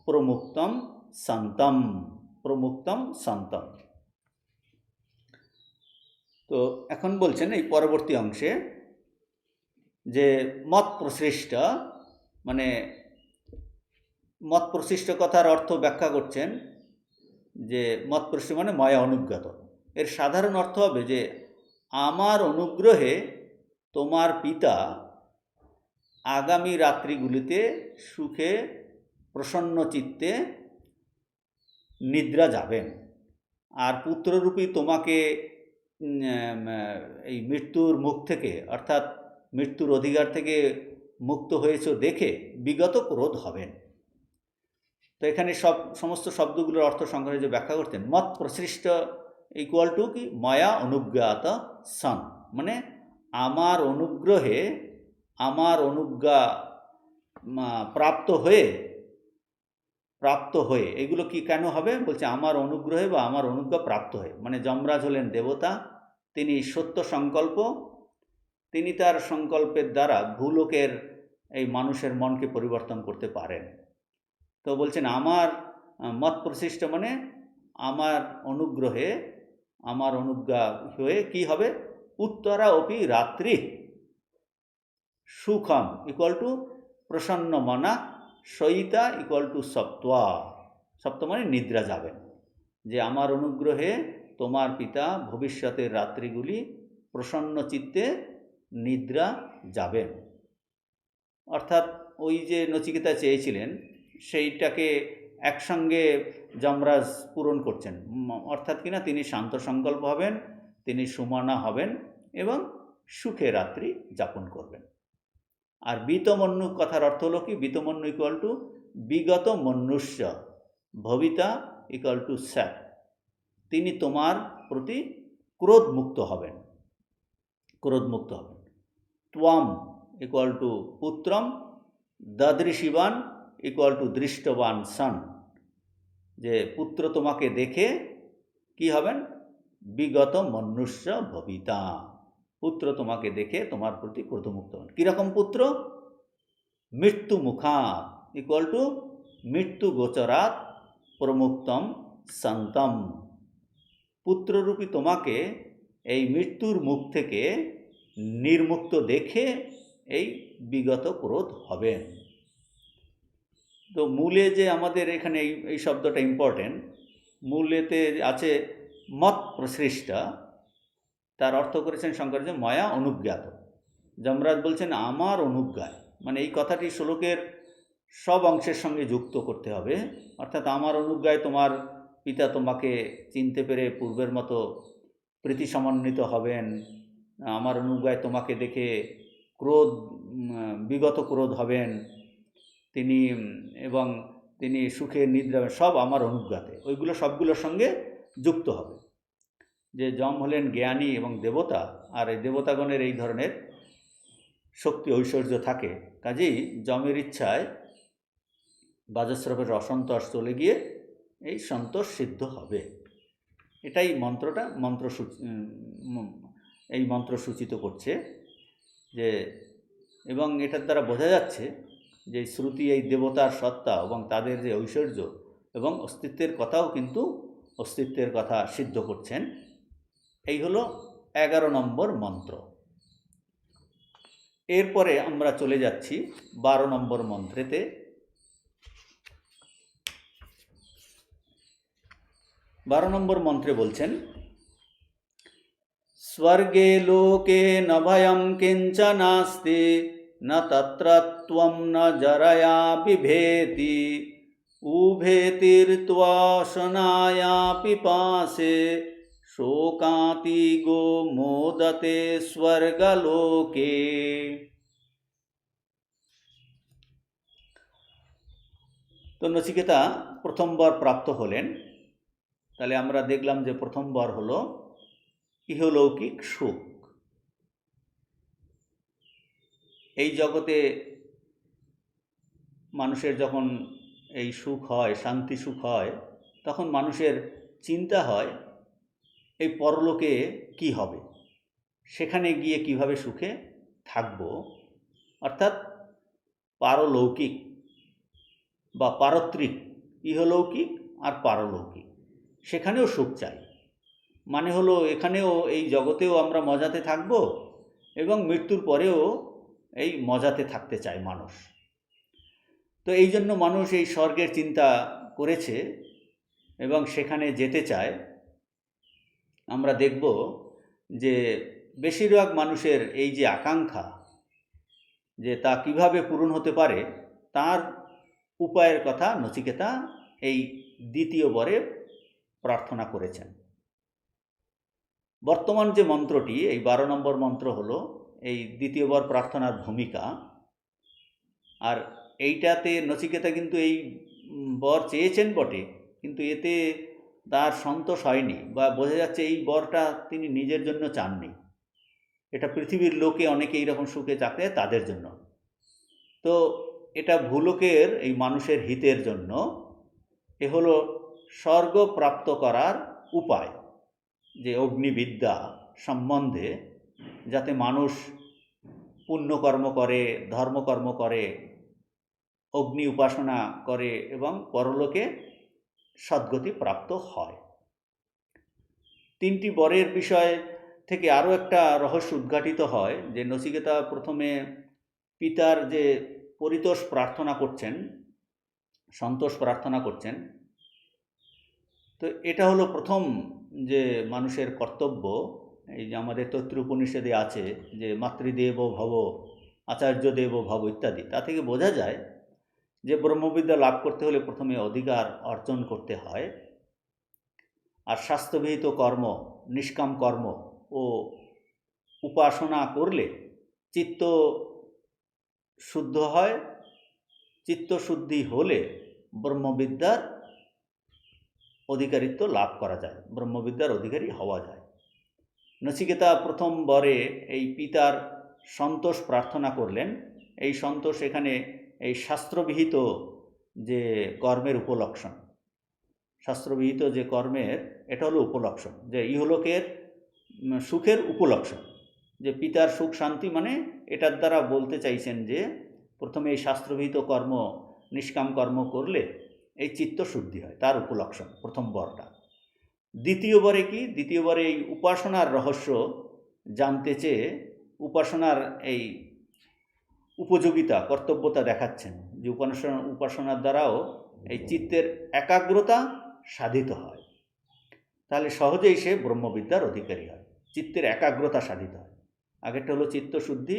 প্রমুক্তম সন্তম। তো এখন বলছেন এই পরবর্তী অংশে যে মত প্রসৃষ্ট, মানে মত প্রসৃষ্ট কথার অর্থ ব্যাখ্যা করছেন যে মত প্রসৃষ্ট মানে ময়া অনুজ্ঞাত, এর সাধারণ অর্থ হবে যে আমার অনুগ্রহে তোমার পিতা আগামী রাত্রিগুলিতে সুখে প্রসন্ন চিত্তে নিদ্রা যাবেন। আর পুত্ররূপী তোমাকে এই মৃত্যুর মুখ থেকে অর্থাৎ মৃত্যুর অধিকার থেকে মুক্ত হয়েছ দেখে বিগত ক্রোধ হবেন। তো এখানে সমস্ত শব্দগুলোর অর্থ সংগ্রহে যে ব্যাখ্যা করতেন, মত প্রসৃষ্ট ইকুয়াল টু কি মায়া অনুজ্ঞাত সন, মানে আমার অনুগ্রহে আমার অনুজ্ঞা প্রাপ্ত হয়ে এগুলো কি কেন হবে বলছে, আমার অনুগ্রহে বা আমার অনুজ্ঞা প্রাপ্ত হয়ে, মানে যমরাজ হলেন দেবতা, তিনি সত্য সংকল্প, তিনি তার সংকল্পের দ্বারা ভূলোকের এই মানুষের মনকে পরিবর্তন করতে পারেন। তো বলছেন আমার মত প্রসৃষ্ট মানে আমার অনুগ্রহে আমার অনুজ্ঞা হয়ে কি হবে, উত্তরা অপি রাত্রি সুখম ইকুয়াল টু প্রসন্ন মনা শয়িতা ইকুয়াল টু সপ্তয়া, সপ্ত মানে নিদ্রা যাবেন। যে আমার অনুগ্রহে তোমার পিতা ভবিষ্যতের রাত্রিগুলি প্রসন্ন চিত্তে নিদ্রা যাবেন। অর্থাৎ ওই যে নচিকেতা চেয়েছিলেন সেইটাকে একসঙ্গে যমরাজ পূরণ করছেন। অর্থাৎ কিনা তিনি শান্ত সংকল্প হবেন, তিনি সুমনা হবেন এবং সুখে রাত্রি যাপন করবেন। আর বিতমন্যু কথার অর্থ হলো কি, বিতমন্যু ইকুয়াল টু বিগত মনুষ্য ভবিতা ইকুয়াল টু স্যাপ, তিনি তোমার প্রতি ক্রোধমুক্ত হবেন। ত্বম ইকুয়াল টু পুত্রম, দদৃশিবান ইকুয়াল টু দৃষ্টবান সন, যে পুত্র তোমাকে দেখে কি হবেন, বিগত মনুষ্য ভবিতা, পুত্র তোমাকে দেখে তোমার প্রতি ক্রোধমুক্ত হবেন। কীরকম পুত্র, মৃত্যু মুখাত ইকুয়াল টু মৃত্যু গোচরাত প্রমুক্তম সন্তম, পুত্ররূপী তোমাকে এই মৃত্যুর মুখ থেকে নির্মুক্ত দেখে এই বিগত ক্রোধ হবেন। তো মূলে যে আমাদের এখানে এই শব্দটা ইম্পর্টেন্ট, মূলেতে আছে মত প্রসৃষ্টা, তার অর্থ করেছেন শঙ্করাচার্য মায়া অনুজ্ঞাত। যমরাজ বলছেন আমার অনুজ্ঞায়, মানে এই কথাটি শ্লোকের সব অংশের সঙ্গে যুক্ত করতে হবে। অর্থাৎ আমার অনুজ্ঞায় তোমার পিতা তোমাকে চিনতে পেরে পূর্বের মতো প্রীতি সমন্বিত হবেন, আমার অনুজ্ঞায় তোমাকে দেখে বিগত ক্রোধ হবেন তিনি, এবং তিনি সুখে নিদ্রা, সব আমার অনুজ্ঞাতে, ওইগুলো সবগুলোর সঙ্গে যুক্ত হবে। যে যম হলেন জ্ঞানী এবং দেবতা, আর এই দেবতাগণের এই ধরনের শক্তি ঐশ্বর্য থাকে, কাজেই যমের ইচ্ছায় বাজস্রবের অসন্তোষ চলে গিয়ে এই সন্তোষ সিদ্ধ হবে। এটাই এই মন্ত্র সূচিত করছে যে, এবং এটার দ্বারা বোঝা যাচ্ছে যে শ্রুতি এই দেবতার সত্তা এবং তাদের যে ঐশ্বর্য এবং অস্তিত্বের কথাও কিন্তু অস্তিত্বের কথা সিদ্ধ করছেন। এই হলো 11 নম্বর মন্ত্র। এরপরে আমরা চলে যাচ্ছি 12 নম্বর মন্ত্রেতে। 12 নম্বর মন্ত্রে বলছেন, স্বর্গে লোকে ন ভয়ং কিঞ্চনাস্তি ন তত্র ত্বং ন জরয়া বিভেতি উভেতির্ত্বশনায়া পিপাসে শোকাতিগো মোদতে স্বর্গলোকে। তো নচিকেতা প্রথম বর প্রাপ্ত হলেন। তাহলে আমরা দেখলাম যে প্রথম বর হলো ইহলৌকিক সুখ। এই জগতে মানুষের যখন এই সুখ হয়, শান্তি সুখ হয়, তখন মানুষের চিন্তা হয় এই পরলোকে কি হবে, সেখানে গিয়ে কিভাবে সুখে থাকব। অর্থাৎ পারলৌকিক বা পারত্রিক, ইহলৌকিক আর পারলৌকিক, সেখানেও সুখ চাই। মানে হলো এখানেও এই জগতেও আমরা মজাতে থাকব এবং মৃত্যুর পরেও এই মজাতে থাকতে চায় মানুষ। তো এই জন্য মানুষ এই স্বর্গের চিন্তা করেছে এবং সেখানে যেতে চায়। আমরা দেখব যে বেশিরভাগ মানুষের এই যে আকাঙ্ক্ষা, যে তা কিভাবে পূরণ হতে পারে তার উপায়ের কথা নচিকেতা এই দ্বিতীয় বরে প্রার্থনা করেছেন। বর্তমান যে মন্ত্রটি, এই 12 নম্বর মন্ত্র হলো এই দ্বিতীয় বর প্রার্থনার ভূমিকা। আর এইটাতে নচিকেতা কিন্তু এই বর চেয়েছেন বটে, কিন্তু এতে তার সন্তোষ হয়নি, বা বোঝা যাচ্ছে এই বরটা তিনি নিজের জন্য চাননি। এটা পৃথিবীর লোকে অনেকে এইরকম সুখে চাকে তাদের জন্য। তো এটা ভূলোকের এই মানুষের হিতের জন্য এ হলো স্বর্গ প্রাপ্ত করার উপায়, যে অগ্নিবিদ্যা সম্বন্ধে, যাতে মানুষ পুণ্যকর্ম করে, ধর্মকর্ম করে, অগ্নি উপাসনা করে এবং পরলোকে সদ্গতি প্রাপ্ত হয়। 3টি বরের বিষয় থেকে আরও একটা রহস্য উদ্ঘাটিত হয়, যে নচিকেতা প্রথমে পিতার যে পরিতোষ প্রার্থনা করছেন, সন্তোষ প্রার্থনা করছেন। তো এটা হলো প্রথম যে মানুষের কর্তব্য। এই যে আমাদের তৈত্র উপনিষদে আছে যে মাতৃদেব ভব, আচার্য দেব ভব ইত্যাদি, তা থেকে বোঝা যায় যে ব্রহ্মবিদ্যা লাভ করতে হলে প্রথমে অধিকার অর্জন করতে হয়। আর শাস্ত্রবিহিত কর্ম, নিষ্কাম কর্ম ও উপাসনা করলে চিত্ত শুদ্ধ হয়। চিত্তশুদ্ধি হলে ব্রহ্মবিদ্যার অধিকারিত্ব লাভ করা যায়, ব্রহ্মবিদ্যার অধিকারী হওয়া যায়। নচিকেতা প্রথম বরে এই পিতার সন্তোষ প্রার্থনা করলেন। এই সন্তোষ এখানে এই শাস্ত্রবিহিত যে কর্মের উপলক্ষণ, শাস্ত্রবিহিত যে কর্মের এটা হলো উপলক্ষণ, যে ইহলোকের সুখের উপলক্ষণ। যে পিতার সুখ শান্তি মানে এটার দ্বারা বলতে চাইছেন যে প্রথমে এই শাস্ত্রবিহিত কর্ম, নিষ্কাম কর্ম করলে এই চিত্ত শুদ্ধি হয়, তার উপলক্ষণ প্রথম বরটা। দ্বিতীয় বরে কি? দ্বিতীয় বরে এই উপাসনার রহস্য জানতে চেয়ে উপাসনার এই উপযোগিতা, কর্তব্যতা দেখাচ্ছেন, যে উপাসনার দ্বারাও এই চিত্তের একাগ্রতা সাধিত হয়। তাহলে সহজেই সে ব্রহ্মবিদ্যার অধিকারী হয়, চিত্তের একাগ্রতা সাধিত হয়। আগেরটা হলো চিত্তশুদ্ধি,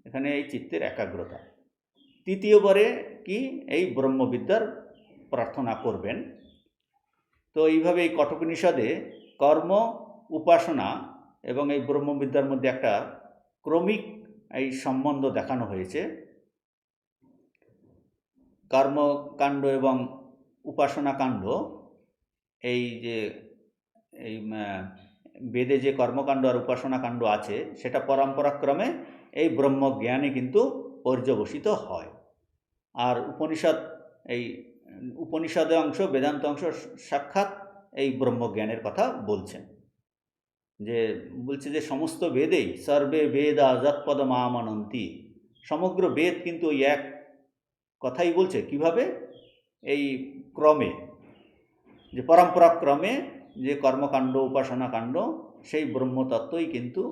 এখানে এই চিত্তের একাগ্রতা। তৃতীয় বরে কি? এই ব্রহ্মবিদ্যার প্রার্থনা করবেন। তো এইভাবে এই কঠোপনিষদে কর্ম, উপাসনা এবং এই ব্রহ্মবিদ্যার মধ্যে একটা ক্রমিক এই সম্বন্ধ দেখানো হয়েছে। কর্মকাণ্ড এবং উপাসনা কাণ্ড, এই যে এই বেদে যে কর্মকাণ্ড আর উপাসনা কাণ্ড আছে, সেটা পরম্পরাক্রমে এই ব্রহ্মজ্ঞানে কিন্তু পর্যবসিত হয়। আর এই উপনিষদে অংশ, বেদান্ত অংশ সাক্ষাৎ এই ব্রহ্মজ্ঞানের কথা বলছেন। বলছে যে সমস্ত বেদেই সর্বে বেদা যৎপদমামনন্তি, সমগ্র বেদ কিন্তু ওই এক কথাই বলছে। কিভাবে? এই ক্রমে, যে পরম্পরাক্রমে যে কর্মকাণ্ড, উপাসনা কাণ্ড, সেই ব্রহ্মতত্ত্বই কিন্তু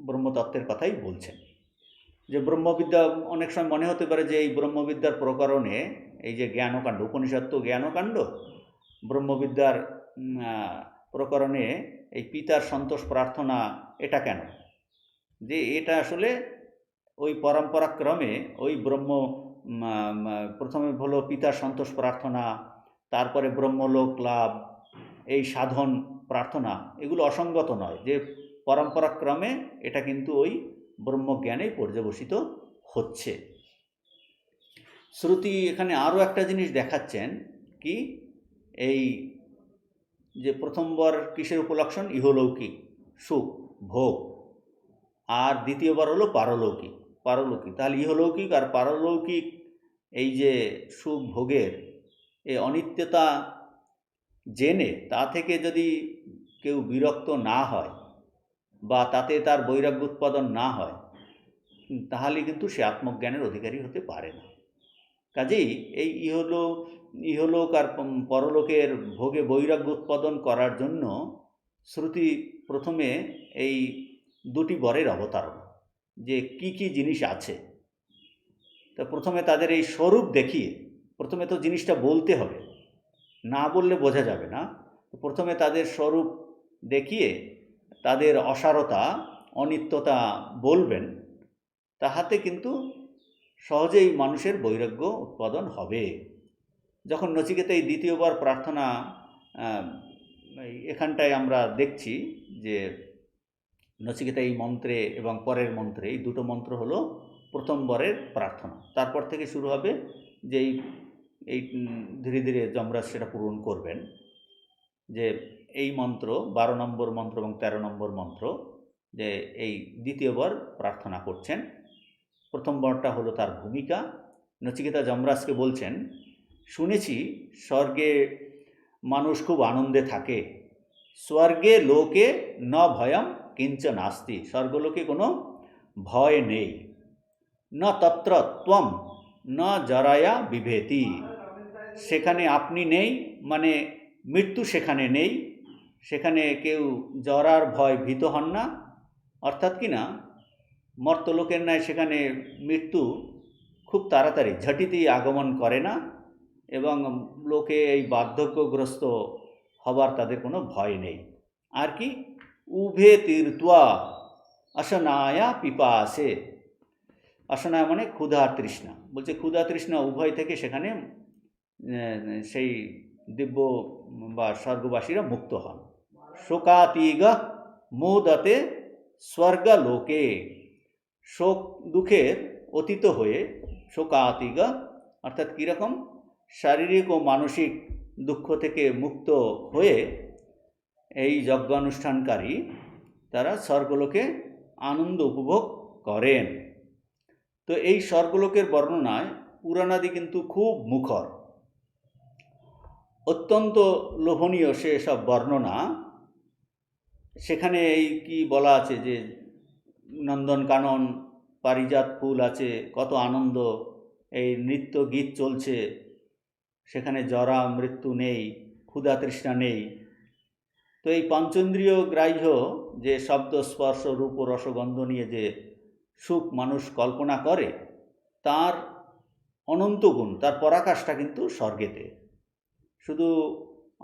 ব্রহ্মতত্ত্বের কথাই বলছেন। যে ব্রহ্মবিদ্যা অনেক সময় মনে হতে পারে যে এই ব্রহ্মবিদ্যার প্রকরণে এই যে জ্ঞানকাণ্ড, উপনিষদ তো জ্ঞানকাণ্ড, ব্রহ্মবিদ্যার প্রকরণে এই পিতার সন্তোষ প্রার্থনা এটা কেন? যে এটা আসলে ওই পরম্পরাক্রমে ওই প্রথমে হলো পিতার সন্তোষ প্রার্থনা, তারপরে ব্রহ্মলোক লাভ, এই সাধন প্রার্থনা, এগুলো অসঙ্গত নয়। যে পরম্পরাক্রমে এটা কিন্তু ওই ব্রহ্মজ্ঞানে পর্যবসিত হচ্ছে। শ্রুতি এখানে আরও একটা জিনিস দেখাচ্ছেন কি? এই যে প্রথমবার কিসের উপলক্ষণ? ইহলৌকিক সুখ ভোগ, আর দ্বিতীয়বার হলো পারলৌকিক। তাহলে ইহলৌকিক আর পারলৌকিক এই যে সুখ ভোগের এই অনিত্যতা জেনে তা থেকে যদি কেউ বিরক্ত না হয় বা তাতে তার বৈরাগ্য উৎপাদন না হয়, তাহলে কিন্তু সে আত্মজ্ঞানের অধিকারী হতে পারে না। কাজেই এই ইহলোক আর পরলোকের ভোগে বৈরাগ্য উৎপাদন করার জন্য শ্রুতি প্রথমে এই দুটি বরের অবতারণা, যে কি কি জিনিস আছে, তা প্রথমে তাদের এই স্বরূপ দেখিয়ে, প্রথমে তো জিনিসটা বলতে হবে, না বললে বোঝা যাবে না। প্রথমে তাদের স্বরূপ দেখিয়ে তাদের অসারতা অনিত্যতা বলবেন, তাহাতে কিন্তু সহজেই মানুষের বৈরাগ্য উৎপাদন হবে। যখন নচিকেতা এই দ্বিতীয়বার প্রার্থনা এখানটায় আমরা দেখছি যে নচিকেতা এই মন্ত্রে এবং পরের মন্ত্রে, এই দুটো মন্ত্র হলো প্রথমবারের প্রার্থনা। তারপর থেকে শুরু হবে যে এই ধীরে ধীরে যমরাজ সেটা পূরণ করবেন, যে এই মন্ত্র 12 নম্বর মন্ত্র এবং 13 নম্বর মন্ত্র, যে এই দ্বিতীয়বার প্রার্থনা করছেন। প্রথমবারটা হলো তার ভূমিকা। নচিকেতা যমরাজকে বলছেন, শুনেছি স্বর্গে মানুষ খুব আনন্দে থাকে, স্বর্গে লোকে ন ভয়ম কিঞ্চ নাস্তি, স্বর্গলোকে কোনো ভয় নেই, ন তত্র ত্বম ন জরায়া বিভেতি, সেখানে আপনি নেই, মানে মৃত্যু সেখানে নেই, সেখানে কেউ জরার ভয় ভীত হন না। অর্থাৎ কি না, মর্তলোকের ন্যায় সেখানে মৃত্যু খুব তাড়াতাড়ি ঝটিতেই আগমন করে না, এবং লোকে এই বার্ধক্যগ্রস্ত হবার তাদের কোনো ভয় নেই। আর কি, উভে তীর্ত্বা অসনায়া পিপাসে, অসনায়া মানে ক্ষুধা তৃষ্ণা, বলছে ক্ষুধা তৃষ্ণা উভয় থেকে সেখানে সেই দিব্য বা স্বর্গবাসীরা মুক্ত হন। শোকাতিগ মোদতে স্বর্গলোকে, শোক দুঃখের অতীত হয়ে, শোকাতিগ অর্থাৎ কীরকম, শারীরিক ও মানসিক দুঃখ থেকে মুক্ত হয়ে এই যজ্ঞানুষ্ঠানকারী তারা স্বর্গলোকে আনন্দ উপভোগ করেন। তো এই স্বর্গলোকের বর্ণনায় পুরাণাদি কিন্তু খুব মুখর, অত্যন্ত লোভনীয় সে সব বর্ণনা। সেখানে এই কি বলা আছে যে নন্দনকানন, পারিজাত ফুল আছে, কত আনন্দ, এই নৃত্য গীত চলছে, সেখানে জরা মৃত্যু নেই, ক্ষুধা তৃষ্ণা নেই। তো এই পঞ্চেন্দ্রিয় গ্রাহ্য যে শব্দ স্পর্শ রূপ ও রসগন্ধ নিয়ে যে সুখ মানুষ কল্পনা করে, তার অনন্ত গুণ, তার পরাকাষ্ঠা কিন্তু স্বর্গেতে। শুধু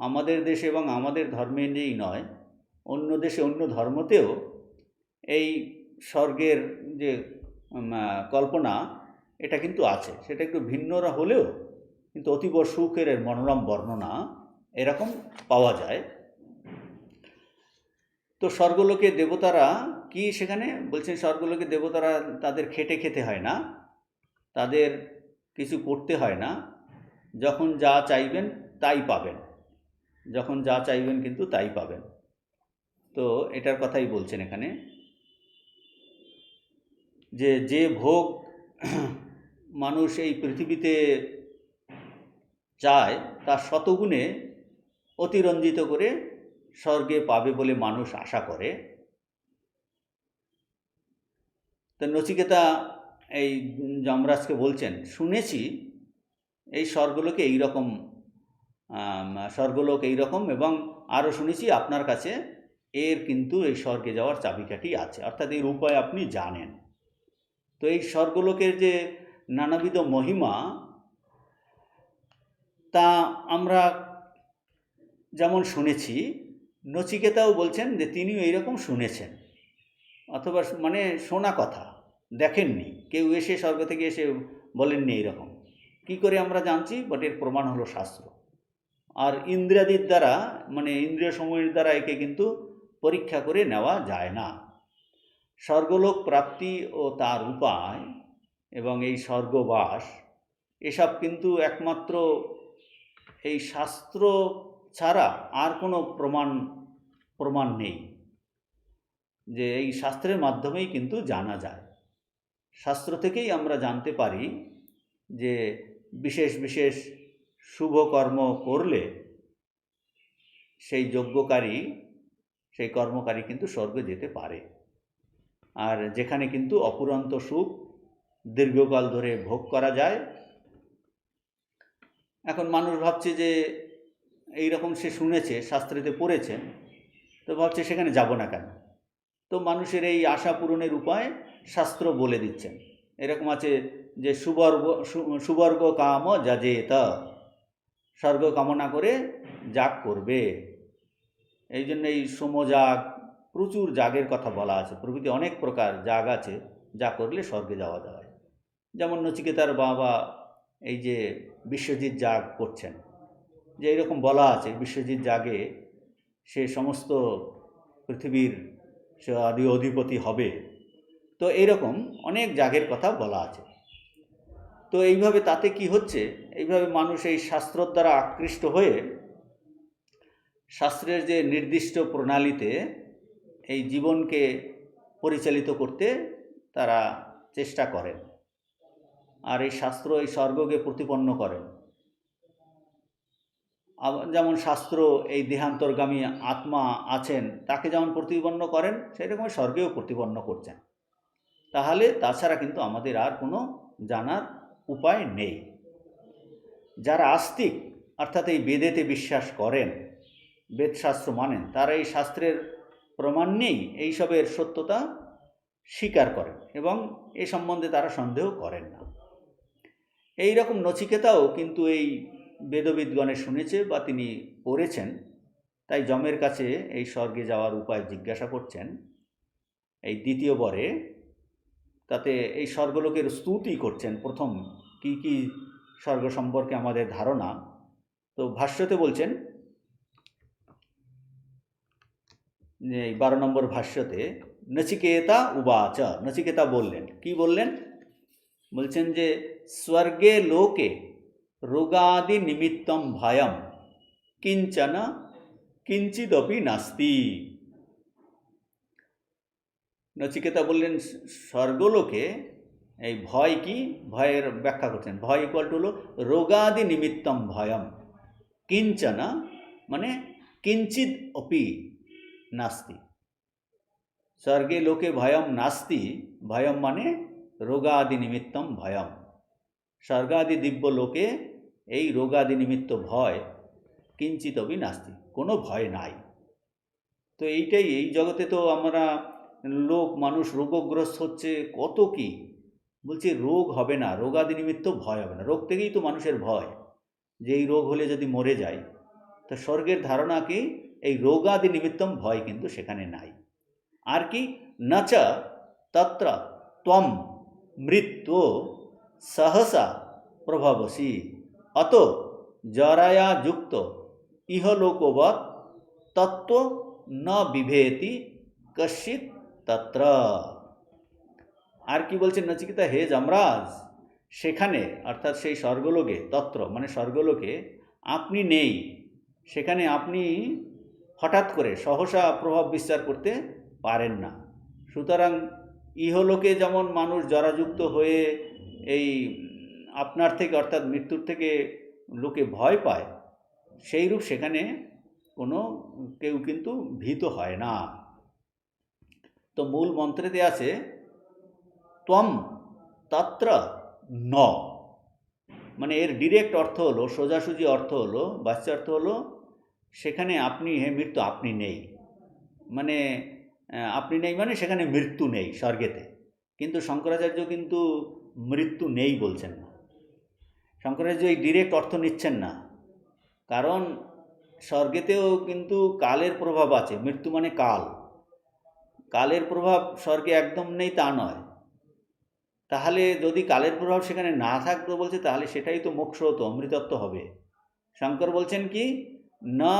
আমাদের দেশে এবং আমাদের ধর্মে নেই নয়, অন্য দেশে অন্য ধর্মতেও এই স্বর্গের যে কল্পনা, এটা কিন্তু আছে। সেটা একটু ভিন্নরা হলেও কিন্তু অতীব সুখের মনোরম বর্ণনা এরকম পাওয়া যায়। তো স্বর্গলোকে দেবতারা কি সেখানে বলছেন, স্বর্গলোকে দেবতারা তাদের খেটে খেতে হয় না, তাদের কিছু করতে হয় না, যখন যা চাইবেন তাই পাবেন, যখন যা চাইবেন কিন্তু তাই পাবেন। তো এটার কথাই বলছেন এখানে, যে যে ভোগ মানুষ এই পৃথিবীতে চায় তার শতগুণে অতিরঞ্জিত করে স্বর্গে পাবে বলে মানুষ আশা করে। তো নচিকেতা এই যমরাজকে বলছেন, শুনেছি এই স্বর্গলোকে এইরকম, স্বর্গলোক এইরকম, এবং আরও শুনেছি আপনার কাছে এর কিন্তু এই স্বর্গে যাওয়ার চাবিকাঠি আছে, অর্থাৎ এর উপায় আপনি জানেন। তো এই স্বর্গলোকের যে নানাবিধ মহিমা, তা আমরা যেমন শুনেছি, নচিকেতাও বলছেন যে তিনিও এইরকম শুনেছেন, অথবা মানে শোনা কথা, দেখেননি, কেউ এসে স্বর্গ থেকে এসে বলেননি এইরকম। কি করে আমরা জানছি? বাট এর প্রমাণ হলো শাস্ত্র। আর ইন্দ্রিয়াদির দ্বারা, মানে ইন্দ্রিয় সমূহের দ্বারা একে কিন্তু পরীক্ষা করে নেওয়া যায় না। স্বর্গলোক প্রাপ্তি ও তার উপায় এবং এই স্বর্গবাস, এসব কিন্তু একমাত্র এই শাস্ত্র ছাড়া আর কোনো প্রমাণ নেই, যে এই শাস্ত্রের মাধ্যমেই কিন্তু জানা যায়। শাস্ত্র থেকেই আমরা জানতে পারি যে বিশেষ বিশেষ শুভ কর্ম করলে সেই যজ্ঞকারী, সেই কর্মকারী কিন্তু স্বর্গে যেতে পারে। আর যেখানে কিন্তু অপুরন্ত সুখ দীর্ঘকাল ধরে ভোগ করা যায়। এখন মানুষ ভাবছে যে এইরকম সে শুনেছে, শাস্ত্রেতে পড়েছে, তো ভাবছে সেখানে যাব না কেন। তো মানুষের এই আশা পূরণের উপায় শাস্ত্র বলে দিচ্ছেন। এরকম আছে যে সুবর্গ কাম যাজেত, স্বর্গ কামনা করে যাগ করবে। এই জন্য এই সমযাগ, প্রচুর যাগের কথা বলা আছে, প্রভৃতি অনেক প্রকার যাগ আছে যা করলে স্বর্গে যাওয়া যায়। যেমন নচিকেতার বাবা এই যে বিশ্বজিৎ যাগ করছেন, যে এরকম বলা আছে বিশ্বজিৎ যাগে সে সমস্ত পৃথিবীর সে আদি অধিপতি হবে। তো এইরকম অনেক যাগের কথা বলা আছে। তো এইভাবে তাতে কি হচ্ছে, এইভাবে মানুষ এই শাস্ত্রর দ্বারা আকৃষ্ট হয়ে শাস্ত্রের যে নির্দিষ্ট প্রণালীতে এই জীবনকে পরিচালিত করতে তারা চেষ্টা করেন। আর এই শাস্ত্র এই স্বর্গকে প্রতিপন্ন করেন। যেমন শাস্ত্র এই দেহান্তর্গামী আত্মা আছেন তাকে যেমন প্রতিপন্ন করেন, সেরকম স্বর্গেও প্রতিপন্ন করছেন। তাহলে তাছাড়া কিন্তু আমাদের আর কোনো জানার উপায় নেই। যারা আস্তিক অর্থাৎ এই বেদেতে বিশ্বাস করেন, বেদশাস্ত্র মানেন, তারা এই শাস্ত্রের প্রমাণ নেই এইসবের সত্যতা স্বীকার করেন এবং এ সম্বন্ধে তারা সন্দেহ করেন না। এই রকম নচিকেতাও কিন্তু এই বেদবিদগণে শুনেছে বা তিনি পড়েছেন, তাই যমের কাছে এই স্বর্গে যাওয়ার উপায় জিজ্ঞাসা করছেন এই দ্বিতীয় বরে। তাতে এই স্বর্গলোকের স্তুতি করছেন, প্রথম কি কি স্বর্গ সম্পর্কে আমাদের ধারণা। তো ভাষ্যতে বলছেন, এই 12 নম্বর ভাষ্যতে, নচিকেতা উবাচ, নচিকেতা বললেন, কি বললেন, বলছেন যে স্বর্গে লোকে রোগাদি নিমিত্তম ভয়ম কিঞ্চন কিঞ্চিদপি নাস্তি। নচিকেতা বললেন স্বর্গলোকে এই ভয় কি, ভয়ের ব্যাখ্যা করছেন, ভয় ইকুয়াল টু হলো রোগাদি নিমিত্তম ভয়ম, কিঞ্চন মানে কিঞ্চিদ অপি নাস্তি। স্বর্গে লোকে ভয়ম নাস্তি, ভয়ম মানে রোগাদি নিমিত্তম ভয়ম। স্বর্গাদি দিব্য লোকে এই রোগাদি নিমিত্ত ভয় কিঞ্চিত অপি নাস্তি, কোনো ভয় নাই। তো এইটাই, এই জগতে তো আমরা লোক মানুষ রোগগ্রস্ত হচ্ছে কত কি, বলছি রোগ হবে না, রোগাদি নিমিত্ত ভয় হবে না। রোগ থেকেই তো মানুষের ভয়, যে এই রোগ হলে যদি মরে যায়। তো স্বর্গের ধারণা কি, এই রোগাদি নিমিত্তম ভয় কিন্তু সেখানে নাই। আর কি, নচ তত্র ত্বম মৃত্যু সহসা প্রভাবসি অত জরায়া যুক্ত ইহলোকবৎ তত্ত্ব ন বিভেতি কশ্চিৎ তত্র। আর কি বলছেন নচিকেতা, হে যমরাজ, সেখানে অর্থাৎ সেই স্বর্গলোকে, তত্র মানে স্বর্গলোকে আপনি নেই, সেখানে আপনি হঠাৎ করে সহসা প্রভাব বিস্তার করতে পারেন না। সুতরাং ইহলোকে যেমন মানুষ জরাযুক্ত হয়ে এই আপনার থেকে অর্থাৎ মৃত্যুর থেকে লোকে ভয় পায়, সেইরূপ সেখানে কোনো কেউ কিন্তু ভীত হয় না। তো মূল মন্ত্রেতে আছে ত্বম তত্র ন, মানে এর ডিরেক্ট অর্থ হলো, সোজাসুজি অর্থ হলো, বাচ্যার্থ হলো সেখানে আপনি, হে মৃত্যু আপনি নেই। মানে আপনি নেই মানে সেখানে মৃত্যু নেই স্বর্গেতে। কিন্তু শঙ্করাচার্য কিন্তু মৃত্যু নেই বলছেন না। শঙ্করাচার্য এই ডিরেক্ট অর্থ নিচ্ছেন না, কারণ স্বর্গেতেও কিন্তু কালের প্রভাব আছে। মৃত্যু মানে কাল, কালের প্রভাব স্বর্গে একদম নেই তা নয়। তাহলে যদি কালের প্রভাব সেখানে না থাকতো বলছে, তাহলে সেটাই তো মোক্ষ হতো, অমৃতত্ব হবে। শঙ্কর বলছেন কি, না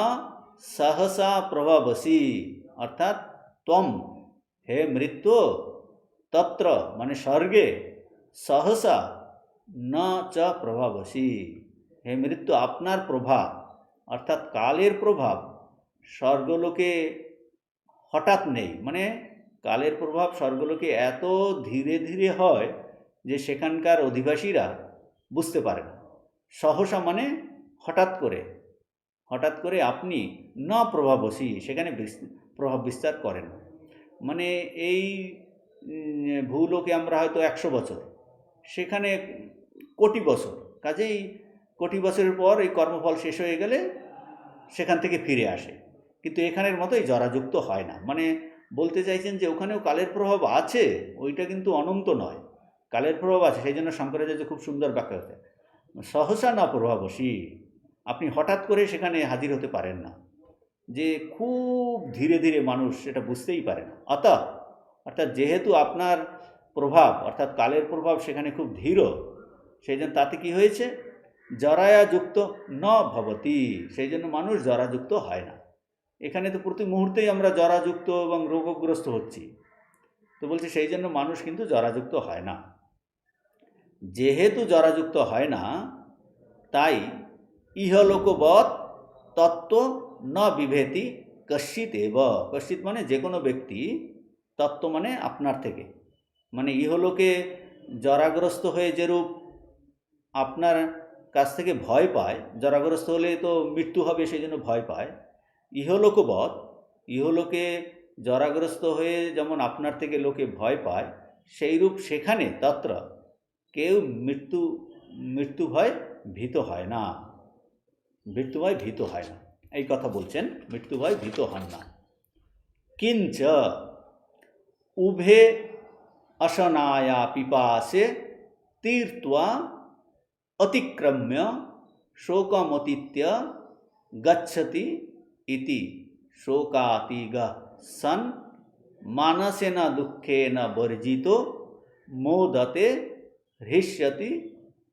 সহসা প্রভাবসি, অর্থাৎ ত্বম হে মৃত্যু তত্র মানে স্বর্গে সহসা ন চ প্রভাবসি, হে মৃত্যু আপনার প্রভাব অর্থাৎ কালের প্রভাব স্বর্গলোকে হঠাৎ নেই। মানে কালের প্রভাব স্বর্গলোকে এত ধীরে ধীরে হয় যে সেখানকার অধিবাসীরা বুঝতে পারে না। সহসা মানে হঠাৎ করে, হঠাৎ করে আপনি ন প্রভাবসি সেখানে প্রভাব বিস্তার করেন। মানে এই ভূলোকে আমরা হয়তো 100 বছর, সেখানে কোটি বছর, কাজেই কোটি বছরের পর এই কর্মফল শেষ হয়ে গেলে সেখান থেকে ফিরে আসে। কিন্তু এখানের মতোই জরাযুক্ত হয় না। মানে বলতে চাইছেন যে ওখানেও কালের প্রভাব আছে, ওইটা কিন্তু অনন্ত নয়, কালের প্রভাব আছে। সেই জন্য শঙ্করাচার্য খুব সুন্দর ব্যাখ্যা হচ্ছে, সহসা না প্রভাবসী, আপনি হঠাৎ করে সেখানে হাজির হতে পারেন না। যে খুব ধীরে ধীরে মানুষ সেটা বুঝতেই পারে না। অর্থাৎ যেহেতু আপনার প্রভাব অর্থাৎ কালের প্রভাব সেখানে খুব ধীর, সেই জন্য তাতে কি হয়েছে, জরায়া যুক্ত ন ভবতি, সেই জন্য মানুষ জরাযুক্ত হয় না। এখানে তো প্রতি মুহূর্তেই আমরা জরাযুক্ত এবং রোগগ্রস্ত হচ্ছি, তো বলছে সেই জন্য মানুষ কিন্তু জরাযুক্ত হয় না। যেহেতু জরাযুক্ত হয় না, তাই ইহলোকবৎ তত্ত্ব ন বিভেতি কশ্চিৎ এব। কশ্চিৎ মানে যে কোনো ব্যক্তি, তত্ত্ব মানে আপনার থেকে, মানে ইহলোকে জরাগ্রস্ত হয়ে যেরূপ আপনার কাছ থেকে ভয় পায়, জরাগ্রস্ত হলে তো মৃত্যু হবে সেই জন্য ভয় পায়, ইহলোকবৎ, ইহলোকে জরাগ্রস্ত হয়ে যেমন আপনার থেকে লোকে ভয় পায়, সেইরূপ সেখানে তত্র কেউ মৃত্যু ভয় ভীত হয় না, মৃত্যু ভয় ভীত হয় না, এই কথা বলছেন, মৃত্যু ভয় ভীত হন না। কিঞ্চ উভে অশনায়া পিপাসে তীর্ত্বা অতিক্রম্য শোকমতীত্য গচ্ছতি ইতি শোকাতিগঃ সन् মানসেন দুঃখেন বর্জিতো মোদতে হৃষ্যতি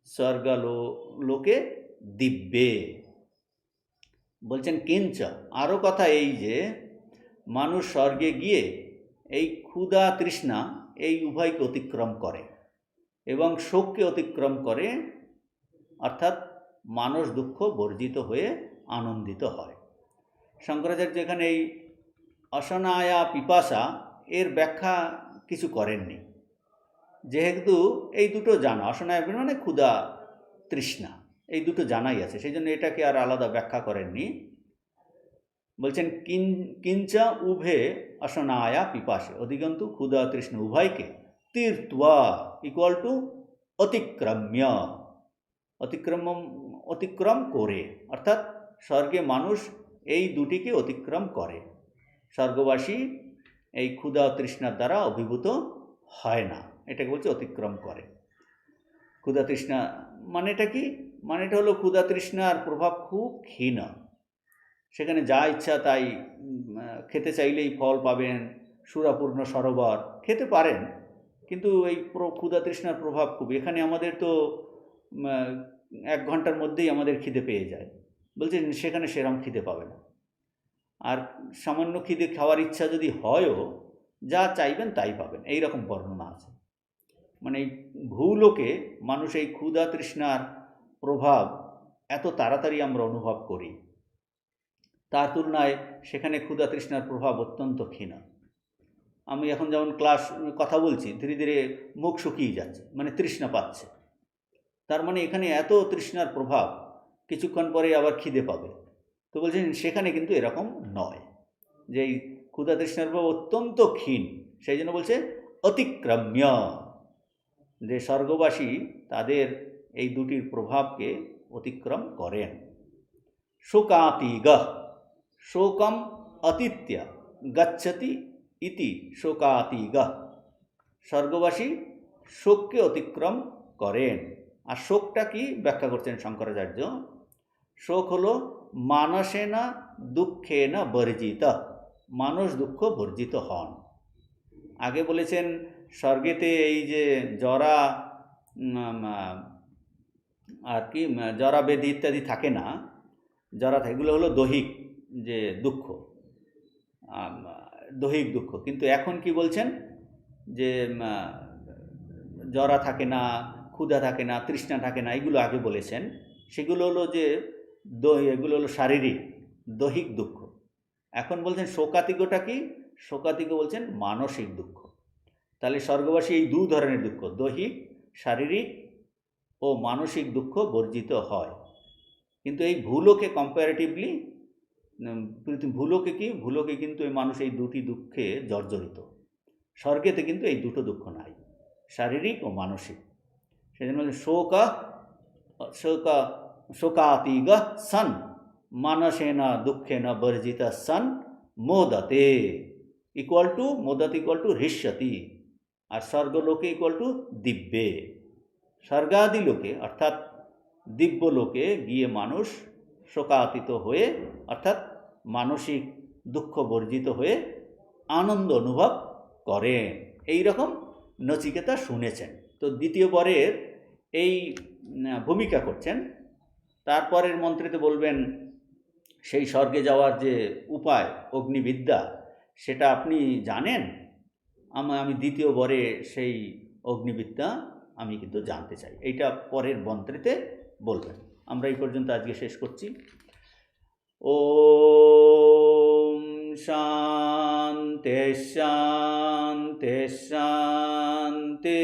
স্বর্গলোকে দিব্যে। বলছেন কিঞ্চ, আরও কথা এই যে মানুষ স্বর্গে গিয়ে এই ক্ষুধা তৃষ্ণা এই উভয়কে অতিক্রম করে এবং শোককে অতিক্রম করে, অর্থাৎ মানস দুঃখ বর্জিত হয়ে আনন্দিত হয়। শঙ্করাচার্য এখানে এই অশনায়া পিপাসা এর ব্যাখ্যা কিছু করেননি, যেহেতু এই দুটো জানা, অশনায়া মানে ক্ষুধা তৃষ্ণা, এই দুটো জানাই আছে, সেই জন্য এটাকে আর আলাদা ব্যাখ্যা করেননি। বলছেন কিঞ্চা উভে অশনায়া পিপাসে, অধিকন্তু ক্ষুধা তৃষ্ণা উভয়কে তীর্ত্বা ইকুয়াল টু অতিক্রম্য, অতিক্রম করে, অর্থাৎ স্বর্গে মানুষ এই দুটিকে অতিক্রম করে, স্বর্গবাসী এই ক্ষুধা তৃষ্ণার দ্বারা অভিভূত হয় না, এটাকে বলছে অতিক্রম করে। ক্ষুধা তৃষ্ণা মানেটা কি, মানেটা হলো ক্ষুধা তৃষ্ণার প্রভাব খুব ক্ষীণ, সেখানে যা ইচ্ছা তাই খেতে চাইলেই ফল পাবেন, সুরাপূর্ণ সরোবর খেতে পারেন, কিন্তু এই ক্ষুধা তৃষ্ণার প্রভাব খুব, এখানে আমাদের তো 1 ঘন্টার মধ্যেই আমাদের খিদে পেয়ে যায়, বলছেন সেখানে সেরকম খিদে পাবে না। আর সামান্য খিদে খাওয়ার ইচ্ছা যদি হয়ও, যা চাইবেন তাই পাবেন, এই রকম বর্ণনা আছে। মানে এই ভূলোকে মানুষ এই ক্ষুধা তৃষ্ণার প্রভাব এত তাড়াতাড়ি আমরা অনুভব করি, তার তুলনায় সেখানে ক্ষুধা তৃষ্ণার প্রভাব অত্যন্ত ক্ষীণ। আমি এখন যেমন কথা বলছি, ধীরে ধীরে মুখ শুকিয়ে যাচ্ছে, মানে তৃষ্ণা পাচ্ছে, তার মানে এখানে এত তৃষ্ণার প্রভাব, কিছুক্ষণ পরে আবার খিদে পাবে। তো বলছেন সেখানে কিন্তু এরকম নয়, যে এই ক্ষুধা তৃষ্ণার প্রভাব অত্যন্ত ক্ষীণ, সেই জন্য বলছে অতিক্রম্য, যে স্বর্গবাসী তাদের এই দুটির প্রভাবকে অতিক্রম করেন। শোকাতিগঃ, শোকম অতীত্য গচ্ছতি ইতি শোকাতিগঃ, স্বর্গবাসী শোককে অতিক্রম করেন। আর শোকটা কি ব্যাখ্যা করছেন শঙ্করাচার্য, শোক হলো মানসেনা দুঃখেনা বর্জিত, মানস দুঃখ বর্জিত হন। আগে বলেছেন স্বর্গেতে এই যে জরা আর কি জরা ব্যাধি ইত্যাদি থাকে না, জরা এগুলো হলো দৈহিক যে দুঃখ, দৈহিক দুঃখ, কিন্তু এখন কি বলছেন যে জরা থাকে না, ক্ষুধা থাকে না, তৃষ্ণা থাকে না, এগুলো আগে বলেছেন, সেগুলো হলো যে এগুলো হলো শারীরিক দৈহিক দুঃখ। এখন বলছেন শোকাতিগটা কি, শোকাতিগ বলছেন মানসিক দুঃখ। তাহলে স্বর্গবাসী এই 2 ধরনের দুঃখ, দৈহিক শারীরিক ও মানসিক দুঃখ বর্জিত হয়। কিন্তু এই ভূলোকে কম্পারেটিভলি, ভূলোকে কি, ভূলোকে কিন্তু এই মানুষ এই দুটি দুঃখে জর্জরিত, স্বর্গেতে কিন্তু এই দুটো দুঃখ নাই, শারীরিক ও মানসিক। সেই জন্য শোকাতিগ সन् মানসেন দুঃখেন বর্জিত সन् মোদতে ইকুয়াল টু হৃষ্যতি, আর স্বর্গলোকে ইকুয়াল টু দিব্যে। স্বর্গাদি লোকে অর্থাৎ দিব্যলোকে গিয়ে মানুষ শোকাতীত হয়ে, অর্থাৎ মানসিক দুঃখ বর্জিত হয়ে আনন্দ অনুভব করেন। এই রকম নচিকেতা শুনেছেন। তো দ্বিতীয় বরের এই ভূমিকা করছেন। তারপরের মন্ত্রেতে বলবেন সেই স্বর্গে যাওয়ার যে উপায় অগ্নিবিদ্যা সেটা আপনি জানেন? আমি দ্বিতীয় বরে সেই অগ্নিবিদ্যা আমি কিন্তু জানতে চাই, এইটা পরের মন্ত্রেতে বলবেন। আমরা এই পর্যন্ত আজকে শেষ করছি। ওম শান্তি শান্তি শান্তি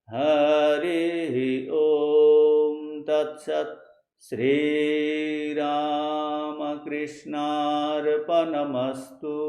হরি ওম তৎসৎ। শ্রীরামকৃষ্ণার্পণমস্তু।